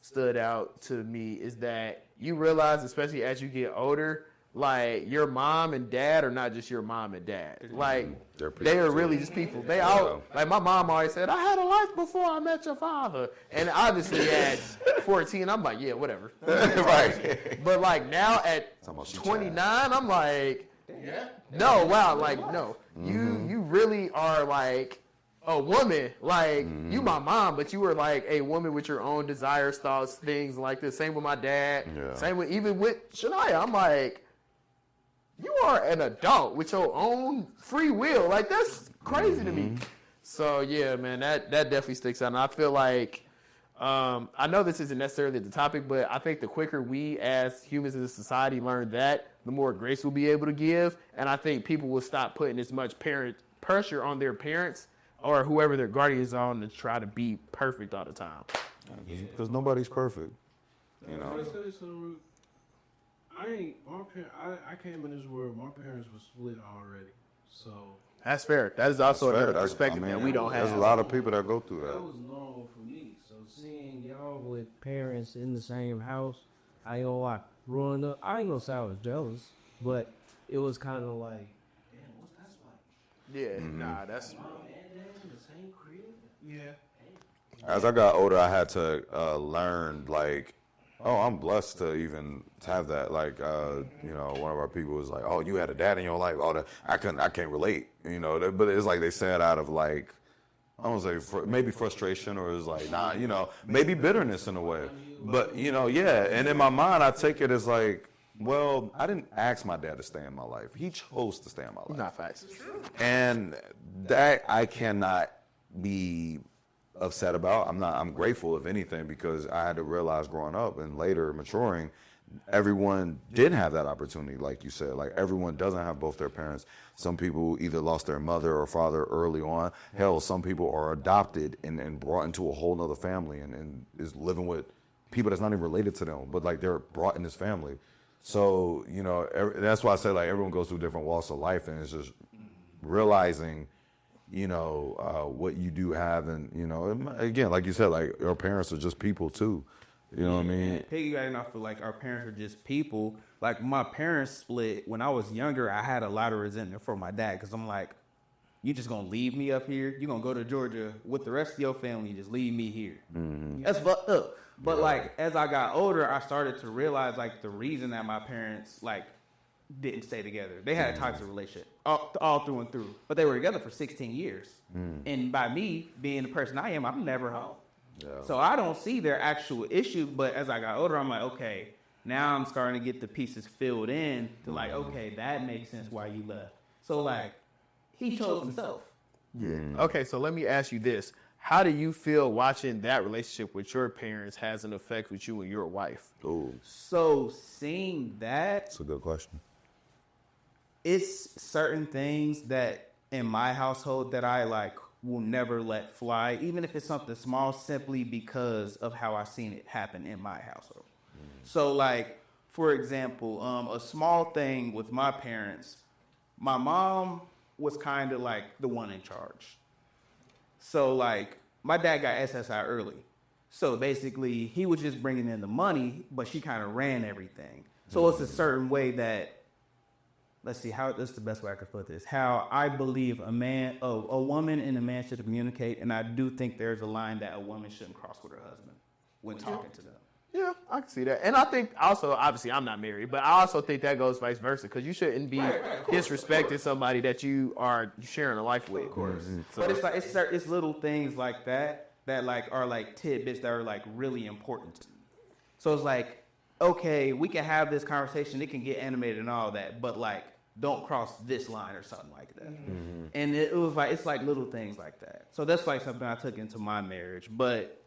stood out to me is that you realize, especially as you get older, like, your mom and dad are not just your mom and dad. Like, they are really just people. They all, like, my mom always said, I had a life before I met your father. And obviously at 14, I'm like, yeah, whatever. Right. But, like, now at 29, I'm like, no, wow, like, no. You really are, like, a woman. Like, you my mom, but you were, like, a woman with your own desires, thoughts, things like this. Same with my dad. Yeah. Same with, even with Shania. I'm like, you are an adult with your own free will. Like, that's crazy to me. So, yeah, man, that definitely sticks out. And I feel like, I know this isn't necessarily the topic, but I think the quicker we as humans in the society learn that, the more grace we'll be able to give. And I think people will stop putting as much parent pressure on their parents or whoever their guardians on to try to be perfect all the time. Because nobody's perfect. You know. I came in this world, my parents were split already. So That's fair. That is also Fair. another perspective that we don't have. There's a lot of people that go through that that. was normal for me. So seeing y'all with parents in the same house, I ain't gonna lie. Growing up, I ain't gonna say I was jealous, but it was kind of like, damn, what's that like? Yeah, nah, that's... My dad in the same crib? Yeah. As I got older, I had to learn, like, oh, I'm blessed to even have that. Like, one of our people was like, oh, you had a dad in your life. Oh, I can't relate, but it's like they said out of, like, I don't say maybe frustration, or it's like, maybe bitterness in a way. But, yeah. And in my mind, I take it as like, well, I didn't ask my dad to stay in my life. He chose to stay in my life. Not facts. And that I cannot be upset about. I'm grateful, if anything, because I had to realize growing up and later maturing, everyone did have that opportunity, like you said. Like, everyone doesn't have both their parents. Some people either lost their mother or father early on. Hell, some people are adopted and brought into a whole nother family and is living with people that's not even related to them, but like they're brought in this family. So, that's why I say, like, everyone goes through different walks of life, and it's just realizing, what you do have. And, again, like you said, like, your parents are just people too. You know what I mean? Piggybacking off of, like, our parents are just people. Like, my parents split when I was younger. I had a lot of resentment for my dad because I'm like, you just gonna leave me up here? You gonna go to Georgia with the rest of your family and just leave me here? Mm-hmm. That's fucked up. But like, as I got older, I started to realize, like, the reason that my parents, like, didn't stay together. They had a toxic relationship all through and through, but they were together for 16 years. And by me being the person I am, I'm never home. Yeah. So I don't see their actual issue. But as I got older, I'm like, okay, now I'm starting to get the pieces filled in to, like, okay, that makes sense why you left. So, like, he chose himself. Yeah. Okay, so let me ask you this. How do you feel watching that relationship with your parents has an effect with you and your wife? Ooh. So seeing that, That's a good question. It's certain things that in my household that I, like, will never let fly, even if it's something small, simply because of how I seen it happen in my household. So, like, for example, a small thing with my parents, my mom was kind of like the one in charge. So, like, my dad got SSI early. So, basically, he was just bringing in the money, but she kind of ran everything. So, it's a certain way that, let's see, this is the best way I could put this, how I believe a woman and a man should communicate, and I do think there's a line that a woman shouldn't cross with her husband when talking to them. Yeah, I can see that. And I think also, obviously, I'm not married, but I also think that goes vice versa, because you shouldn't be disrespecting somebody that you are sharing a life with. Of course. So, but it's like, it's little things like that like are like tidbits that are like really important to me. So it's like, okay, we can have this conversation, it can get animated and all that, but like don't cross this line or something like that. And it was like, it's like little things like that. So that's like something I took into my marriage. But,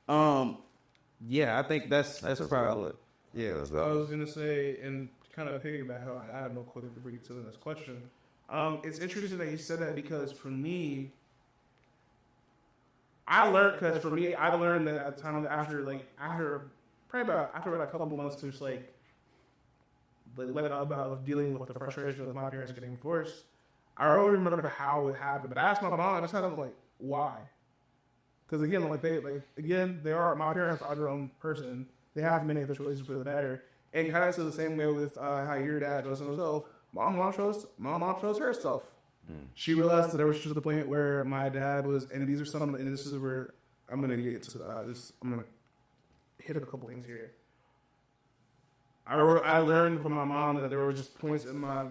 yeah, I think that's probably, yeah. That's I valid. was gonna say, and kind of piggyback how I have no clue to bring to the next question. It's interesting that you said that because for me, I learned that at the time after probably after a couple months, just like about dealing with the frustration of my parents getting divorced. I don't remember how it happened, but I asked my mom, and I said, like, why? Because again, my parents are their own person. They have many other choices for the better, and kind of the same way with how your dad was himself. My mom chose herself. She realized that there was to the point where my dad was, and this is where I'm gonna get to this. I'm gonna hit a couple things here. I learned from my mom that there were just points in my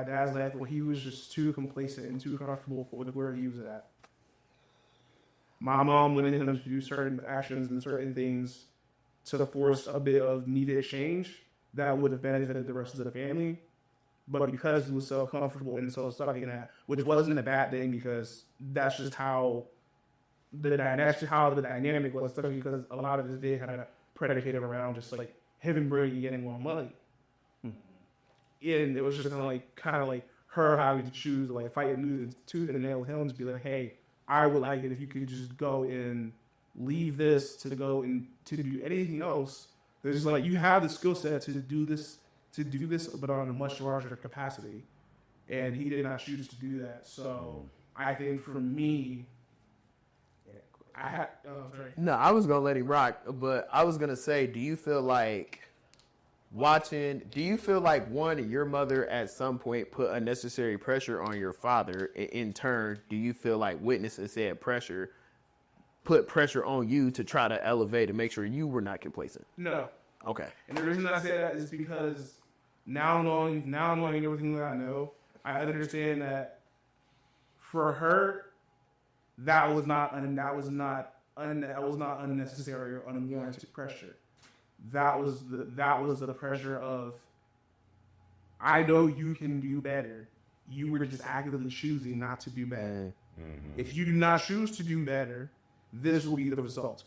dad's life where he was just too complacent and too comfortable with where he was at. My mom wanted him to do certain actions and certain things to force a bit of needed change that would have benefited the rest of the family. But because he was so comfortable and so stuck in that, which wasn't a bad thing because that's just how the dynamic was, especially because a lot of this day kind of predicated around just like him and Brady getting more money. And it was just kind of like her having to choose, like, fighting tooth and nail with him to be like, hey, I would like it if you could just go and leave this to go and to do anything else. There's just like, you have the skill set to do this, but on a much larger capacity. And he did not choose to do that. So I think for me, No, I was gonna let him rock, but I was gonna say, do you feel like one, your mother at some point put unnecessary pressure on your father, and in turn, do you feel like witnessing said pressure put pressure on you to try to elevate and make sure you were not complacent? No. Okay. And the reason that I say that is because now knowing everything that I know, I understand that for her, that was not unnecessary or unwarranted pressure. That was the pressure of, I know you can do better. You were just actively choosing not to do better. If you do not choose to do better, this will be the result.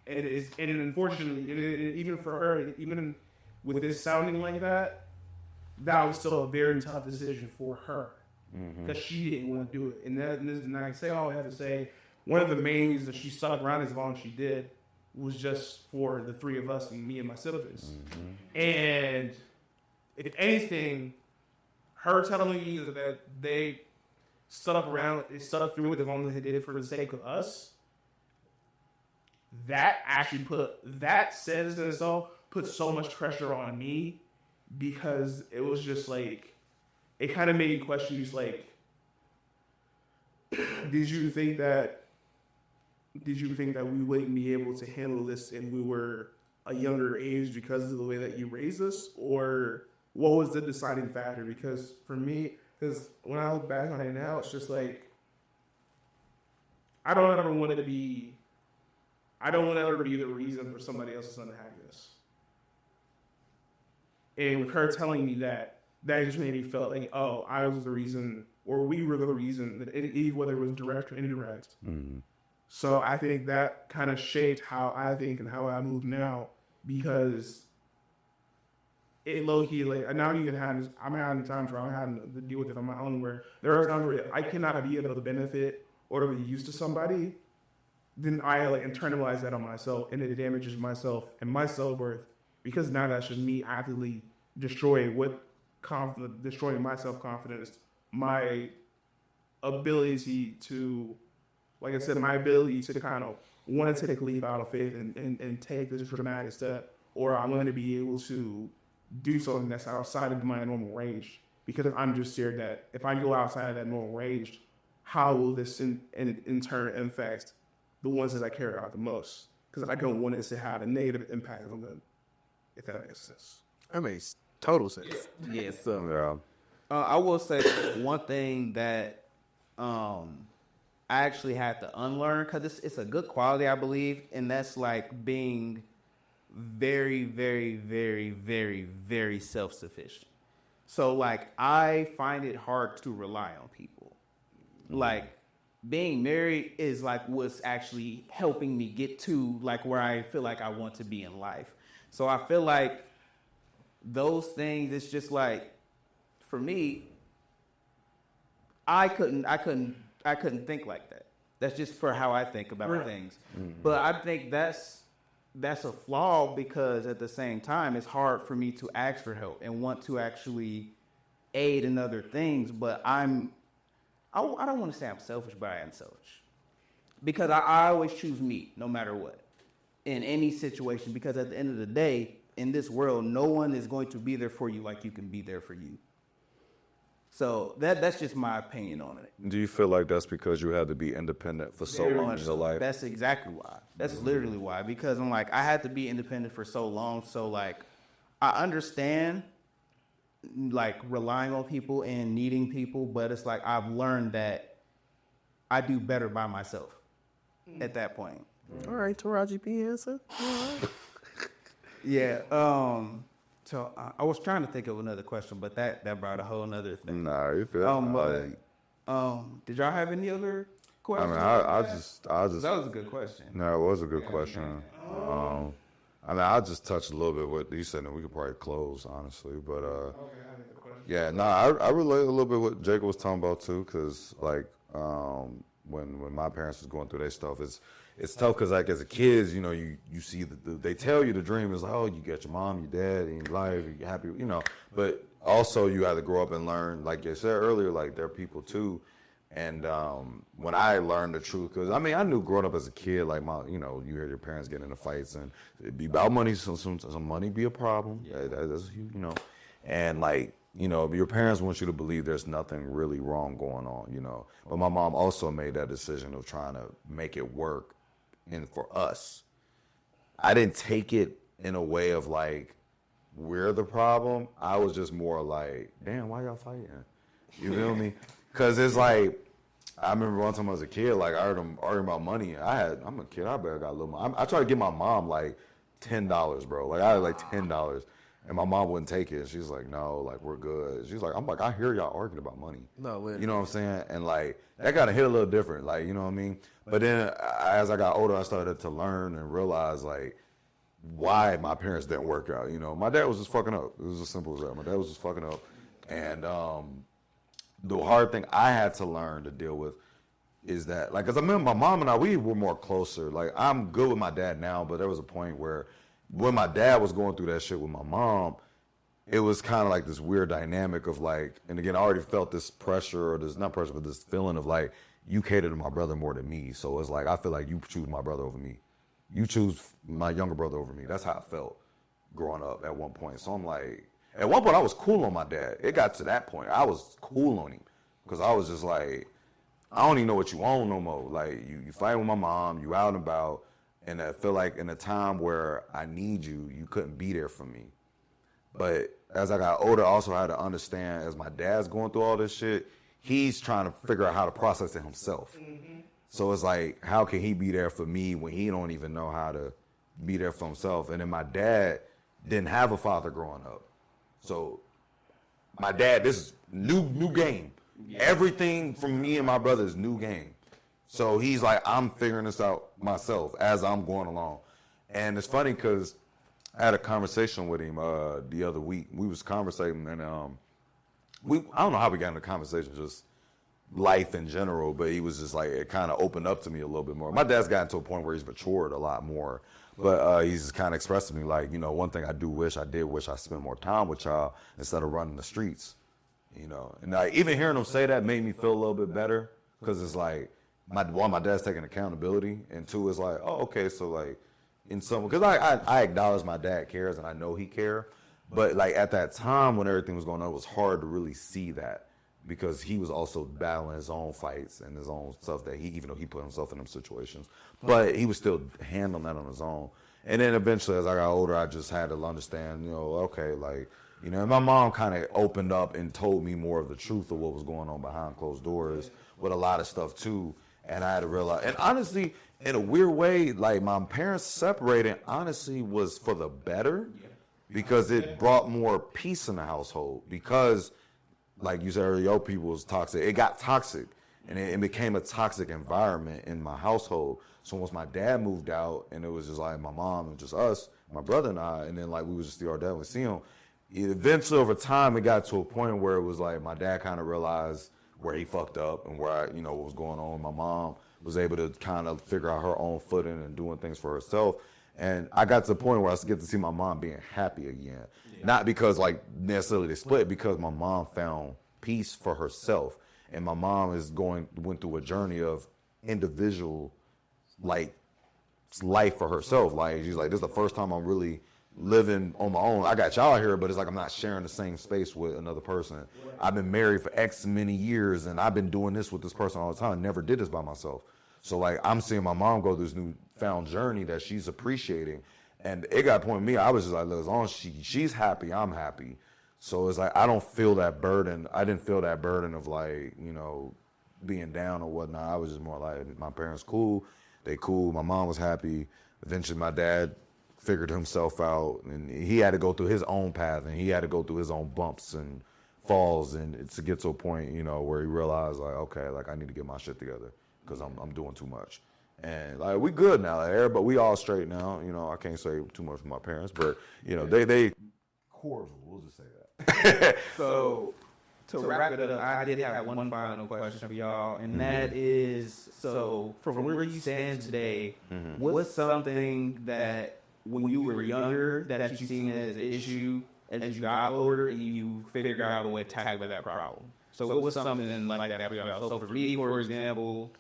And unfortunately, even for her, even with this sounding like that, that was still a very tough decision for her because she didn't want to do it. And I say all I have to say, one of the main reasons that she stuck around as long as she did was just for the three of us and me and my siblings. And if anything, her telling me that they stuck through it as long as they did it for the sake of us, that says in itself put so much pressure on me, because it was just like, it kind of made me question, just like, did you think that we wouldn't be able to handle this and we were a younger age because of the way that you raised us? Or what was the deciding factor? Because for me, when I look back on it now, it's just like, I don't ever want to be the reason for somebody else's unhappiness. And with her telling me that just made me feel like, oh, I was the reason, or we were the reason, that whether it was direct or indirect. So I think that kind of shaped how I think and how I move now, because it low-key, like, now I'm having times where I'm having to deal with it on my own, where there are times where I cannot be able to benefit or to be used to somebody, then I internalize that on myself, and it damages myself and my self-worth, because now that's just me actively destroying my self-confidence, my ability to, like I said, my ability to kind of want to take a leap out of faith and take this dramatic step, or I'm going to be able to do something that's outside of my normal range, because I'm just scared that if I go outside of that normal range, how will this in turn affect the ones that I care about the most? Because I don't want it to have a negative impact on them, if that makes sense. That makes total sense. Yeah. Yeah. I will say one thing that I actually had to unlearn, because it's a good quality, I believe, and that's like being very, very, very, very, very self-sufficient. So like I find it hard to rely on people. Like being married is like what's actually helping me get to like where I feel like I want to be in life. So I feel like those things, it's just like, for me, I couldn't think like that. That's just for how I think about things. But I think that's a flaw, because at the same time, it's hard for me to ask for help and want to actually aid in other things. But I don't want to say I'm selfish, but I am selfish, because I always choose me no matter what in any situation. Because at the end of the day, in this world, no one is going to be there for you like you can be there for you. So that's just my opinion on it. Do you feel like that's because you had to be independent for so long in your life? That's exactly why. That's literally why. Because I'm like, I had to be independent for so long. So like, I understand like relying on people and needing people, but it's like I've learned that I do better by myself at that point. All right, Taraji P. Henson. Yeah. So I was trying to think of another question, but that brought a whole nother thing. Nah, you feel Did y'all have any other I questions? mean, I just. That was a good question. No, it was a good question. I mean, I'll just touch a little bit what you said, and we could probably close, honestly. But yeah, no, I relate a little bit what Jacob was talking about too, because like when my parents was going through their stuff, it's tough because like as a kid, you know, you see they tell you the dream is like, oh, you got your mom, your dad in your life, you're happy, you know, but also you have to grow up and learn, like you said earlier, like they're people too. And when I learned the truth, because I mean, I knew growing up as a kid, like you know, you hear your parents getting into fights, and it'd be about money. Some money be a problem. Yeah. That's you know, and like you know, your parents want you to believe there's nothing really wrong going on, you know. But my mom also made that decision of trying to make it work, and for us, I didn't take it in a way of like we're the problem. I was just more like, damn, why y'all fighting? You feel me? Because it's like, I remember one time I was a kid, like I heard them arguing about money. I'm a kid, I better got a little money. I tried to give my mom like $10, bro. Like I had like $10, and my mom wouldn't take it. She's like, no, like we're good. She's like, I'm like, I hear y'all arguing about money. No, literally. You know what I'm saying? And like that kind of hit a little different, like you know what I mean. But then as I got older, I started to learn and realize like why my parents didn't work out. You know, my dad was just fucking up. It was as simple as that. My dad was just fucking up, and the hard thing I had to learn to deal with is that, like, because I remember my mom and we were more closer. Like, I'm good with my dad now, but there was a point where when my dad was going through that shit with my mom, it was kind of like this weird dynamic of like, and again, I already felt this pressure, or this, not pressure, but this feeling of like, you cater to my brother more than me. So it's like, I feel like you choose my brother over me. You choose my younger brother over me. That's how I felt growing up at one point. So I'm like, at one point, I was cool on my dad. It got to that point. I was cool on him because I was just like, I don't even know what you own no more. Like, you fight with my mom, you out and about, and I feel like in a time where I need you, you couldn't be there for me. But as I got older, I also had to understand, as my dad's going through all this shit, he's trying to figure out how to process it himself. Mm-hmm. So it's like, how can he be there for me when he don't even know how to be there for himself? And then my dad didn't have a father growing up. So my dad, this is new game. Yeah. Everything from me and my brother is new game. So he's like, I'm figuring this out myself as I'm going along. And it's funny because I had a conversation with him the other week. We was conversating, and I don't know how we got into the conversation, just life in general, but he was just like, it kind of opened up to me a little bit more. My dad's gotten to a point where he's matured a lot more. But he's just kind of expressed to me, like, you know, one thing I did wish I spent more time with y'all instead of running the streets, you know. And even hearing him say that made me feel a little bit better, because it's like, one, my dad's taking accountability, and two, it's like, oh, okay, so like, in some, because I acknowledge my dad cares, and I know he cares, but like at that time when everything was going on, it was hard to really see that, because he was also battling his own fights and his own stuff that even though he put himself in them situations, but he was still handling that on his own. And then eventually, as I got older, I just had to understand, you know, okay, like, you know, and my mom kind of opened up and told me more of the truth of what was going on behind closed doors with a lot of stuff too. And I had to realize, and honestly, in a weird way, like my parents separating honestly was for the better, because it brought more peace in the household. Because, like you said earlier, your people was toxic. It got toxic, and it became a toxic environment in my household. So once my dad moved out, and it was just like my mom and just us, my brother and I, and then like we was just our dad would see him. Eventually, over time, it got to a point where it was like my dad kind of realized where he fucked up and where what was going on. My mom was able to kind of figure out her own footing and doing things for herself. And I got to the point where I get to see my mom being happy again. Yeah. Not because like necessarily they split, because my mom found peace for herself. And my mom went through a journey of individual like life for herself. Like she's like, this is the first time I'm really living on my own. I got y'all here, but it's like I'm not sharing the same space with another person. I've been married for X many years, and I've been doing this with this person all the time. I never did this by myself. So like I'm seeing my mom go through this newfound journey that she's appreciating, and it got a point with me. I was just like, look, as long as she's happy, I'm happy. So it's like I don't feel that burden. I didn't feel that burden of like being down or whatnot. I was just more like my parents cool, they cool. My mom was happy. Eventually, my dad figured himself out, and he had to go through his own path, and he had to go through his own bumps and falls, and to get to a point, where he realized like, okay, like I need to get my shit together because I'm doing too much, and like we good now, like, everybody, we all straight now. I can't say too much for my parents, but they cordial. We'll just say that. So to wrap it up, I did have one final question for y'all, and that is, so from where you stand today, what's something that when you were younger that you seen as an issue as you got older and you figured out a way to tackle that problem? So what was something like that for y'all? So for me, for example,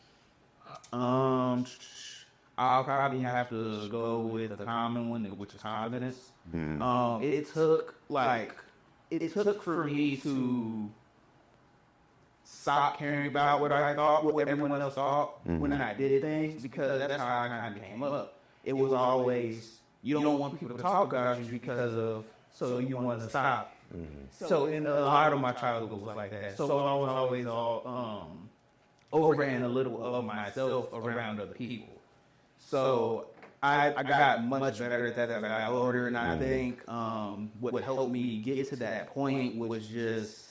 I'll probably have to go with the common one, which is confidence. It took for me to stop caring about what I thought, what everyone else thought when I did things, because that's how I kind of came up. It was always, you don't want people to talk about you because of, so you want to stop. So in a lot of my childhood was like that. So I was always all over and a little of myself around other people. So I got much better at that as I got older, and I think what helped me get to that point was just,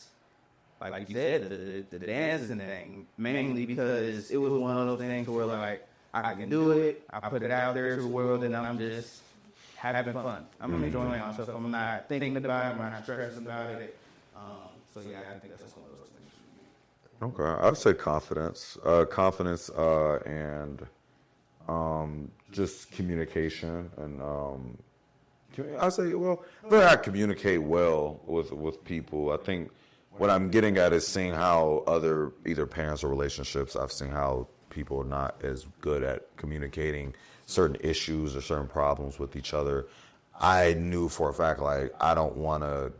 like you said, the dancing thing, mainly because it was one of those things where like I can do it, I put it out there to the world, and I'm just having fun. I'm enjoying myself. I'm not thinking about it. I'm not stressing about it. So yeah, I think that's one of those things. Okay, I'd say confidence, and just communication, and I say, well, I communicate well with people. I think what I'm getting at is seeing how other either parents or relationships, I've seen how people are not as good at communicating certain issues or certain problems with each other. I knew for a fact, like, I don't want to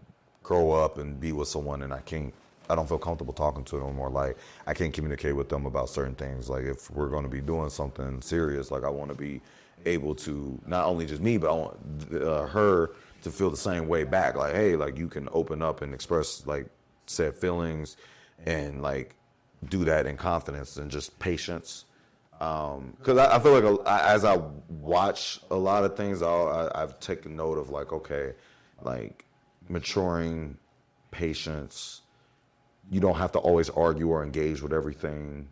grow up and be with someone and I don't feel comfortable talking to them, or like I can't communicate with them about certain things. Like if we're going to be doing something serious, like I want to be able to, not only just me, but I want her to feel the same way back. Like, hey, like you can open up and express like said feelings and like do that in confidence and just patience. Because I feel like as I watch a lot of things, I've taken note of like, okay, like maturing, patience. You don't have to always argue or engage with everything,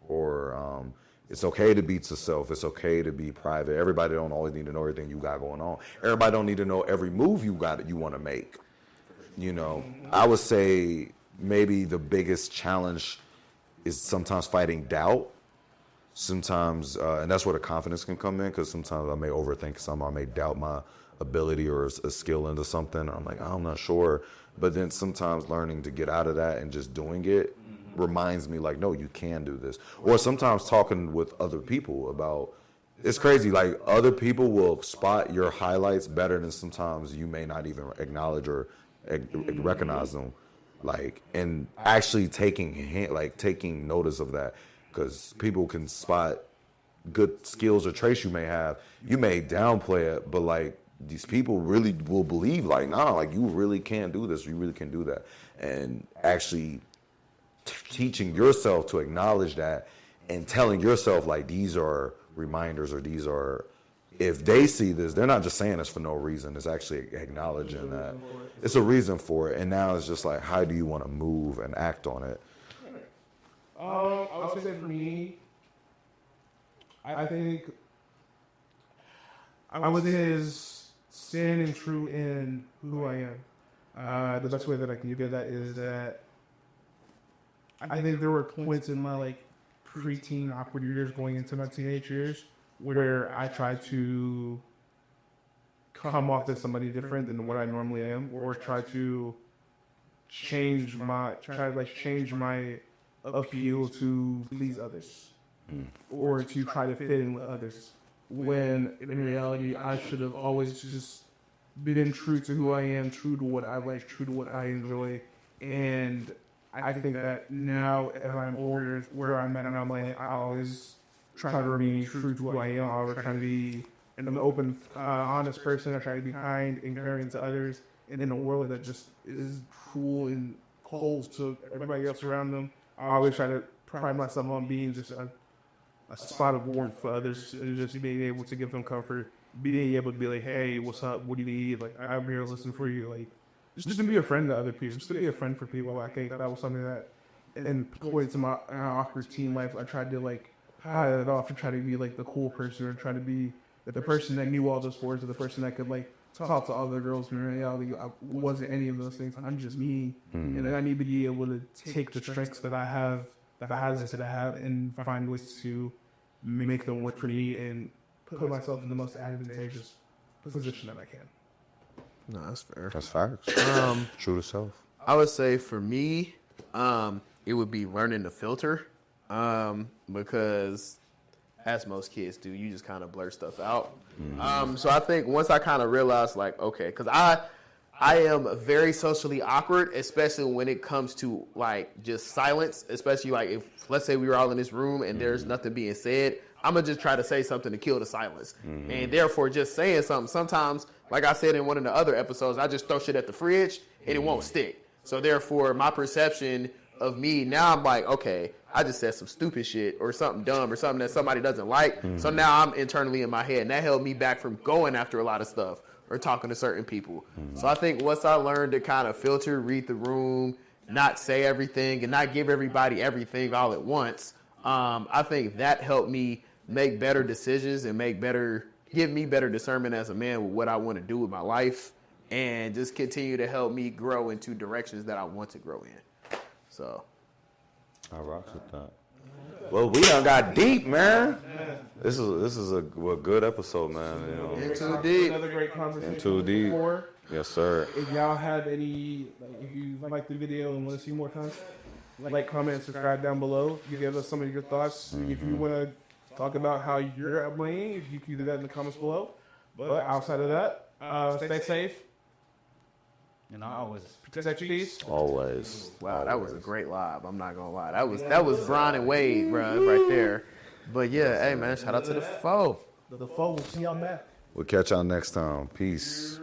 or it's okay to be to self. It's okay to be private. Everybody don't always need to know everything you got going on. Everybody don't need to know every move you want to make. I would say maybe the biggest challenge is sometimes fighting doubt. Sometimes, and that's where the confidence can come in, because sometimes I may overthink something. I may doubt my ability or a skill into something. I'm like, I'm not sure. But then sometimes learning to get out of that and just doing it reminds me like, no, you can do this. Or sometimes talking with other people about, it's crazy, like other people will spot your highlights better than sometimes you may not even acknowledge or recognize them. Like, and actually taking notice of that, because people can spot good skills or traits you may have. You may downplay it, but like these people really will believe like, nah, like you really can't do this, you really can do that. And actually teaching yourself to acknowledge that and telling yourself like these are reminders, or these are if they see this, they're not just saying this for no reason. It's actually acknowledging that it's a reason for it. And now it's just like, how do you want to move and act on it? I would say for me, I think I was is standing true in who I am. The best way that I can get that is that I think there were points in my like preteen awkward years going into my teenage years where I tried to come off as somebody different than what I normally am, or try to change my appeal to please others, or to try to fit in with others. When in reality, I should have always just been true to who I am, true to what I like, true to what I enjoy. And I think that now, as I'm older, where I'm at, and I'm like, I always try to remain true to who I am. I always try to be an open, honest person. I try to be kind and caring to others. And in a world that just is cruel and cold to everybody else around them, I always try to pride myself on being just a spot of warmth for others, and just being able to give them comfort, being able to be like, hey, what's up? What do you need? Like, I'm here to listen for you. Like, just to be a friend to other people, just to be a friend for people. I think that was something that, and according to my awkward teen life, I tried to like hide it off and try to be like the cool person, or try to be the person that knew all the sports, or the person that could like talk to other girls. In reality, I wasn't any of those things. I'm just me, and I need to be able to take the strengths that I have, and find ways to make them work for me and put myself in the most advantageous position that I can. No, that's fair. That's facts. True to self. I would say for me, it would be learning to filter, because as most kids do, you just kind of blur stuff out. So I think once I kind of realized, like, okay, because I am very socially awkward, especially when it comes to like just silence, especially like if, let's say we were all in this room and there's nothing being said, I'm going to just try to say something to kill the silence. And therefore just saying something, sometimes, like I said in one of the other episodes, I just throw shit at the fridge and it won't stick. So therefore my perception of me now, I'm like, okay, I just said some stupid shit or something dumb or something that somebody doesn't like. So now I'm internally in my head, and that held me back from going after a lot of stuff or talking to certain people. So I think once I learned to kind of filter, read the room, not say everything and not give everybody everything all at once, I think that helped me make better decisions and give me better discernment as a man with what I want to do with my life, and just continue to help me grow into directions that I want to grow in. So I rocks with that. Well, we done got deep, man. This is a good episode, man. You know, in too deep. Another great conversation. In too deep. Before. Yes, sir. If y'all have any, if you like the video and want to see more content, like, comment, subscribe down below. You give us some of your thoughts. If you want to talk about how you're upbringing, you can do that in the comments below. But outside of that, stay safe. And I always Protect your peace. Always. Wow, that was a great live. I'm not gonna lie. That was Brian and Wade, bro, right there. But yeah, hey man, shout out to the foe. The foe will see y'all back. We'll catch y'all next time. Peace.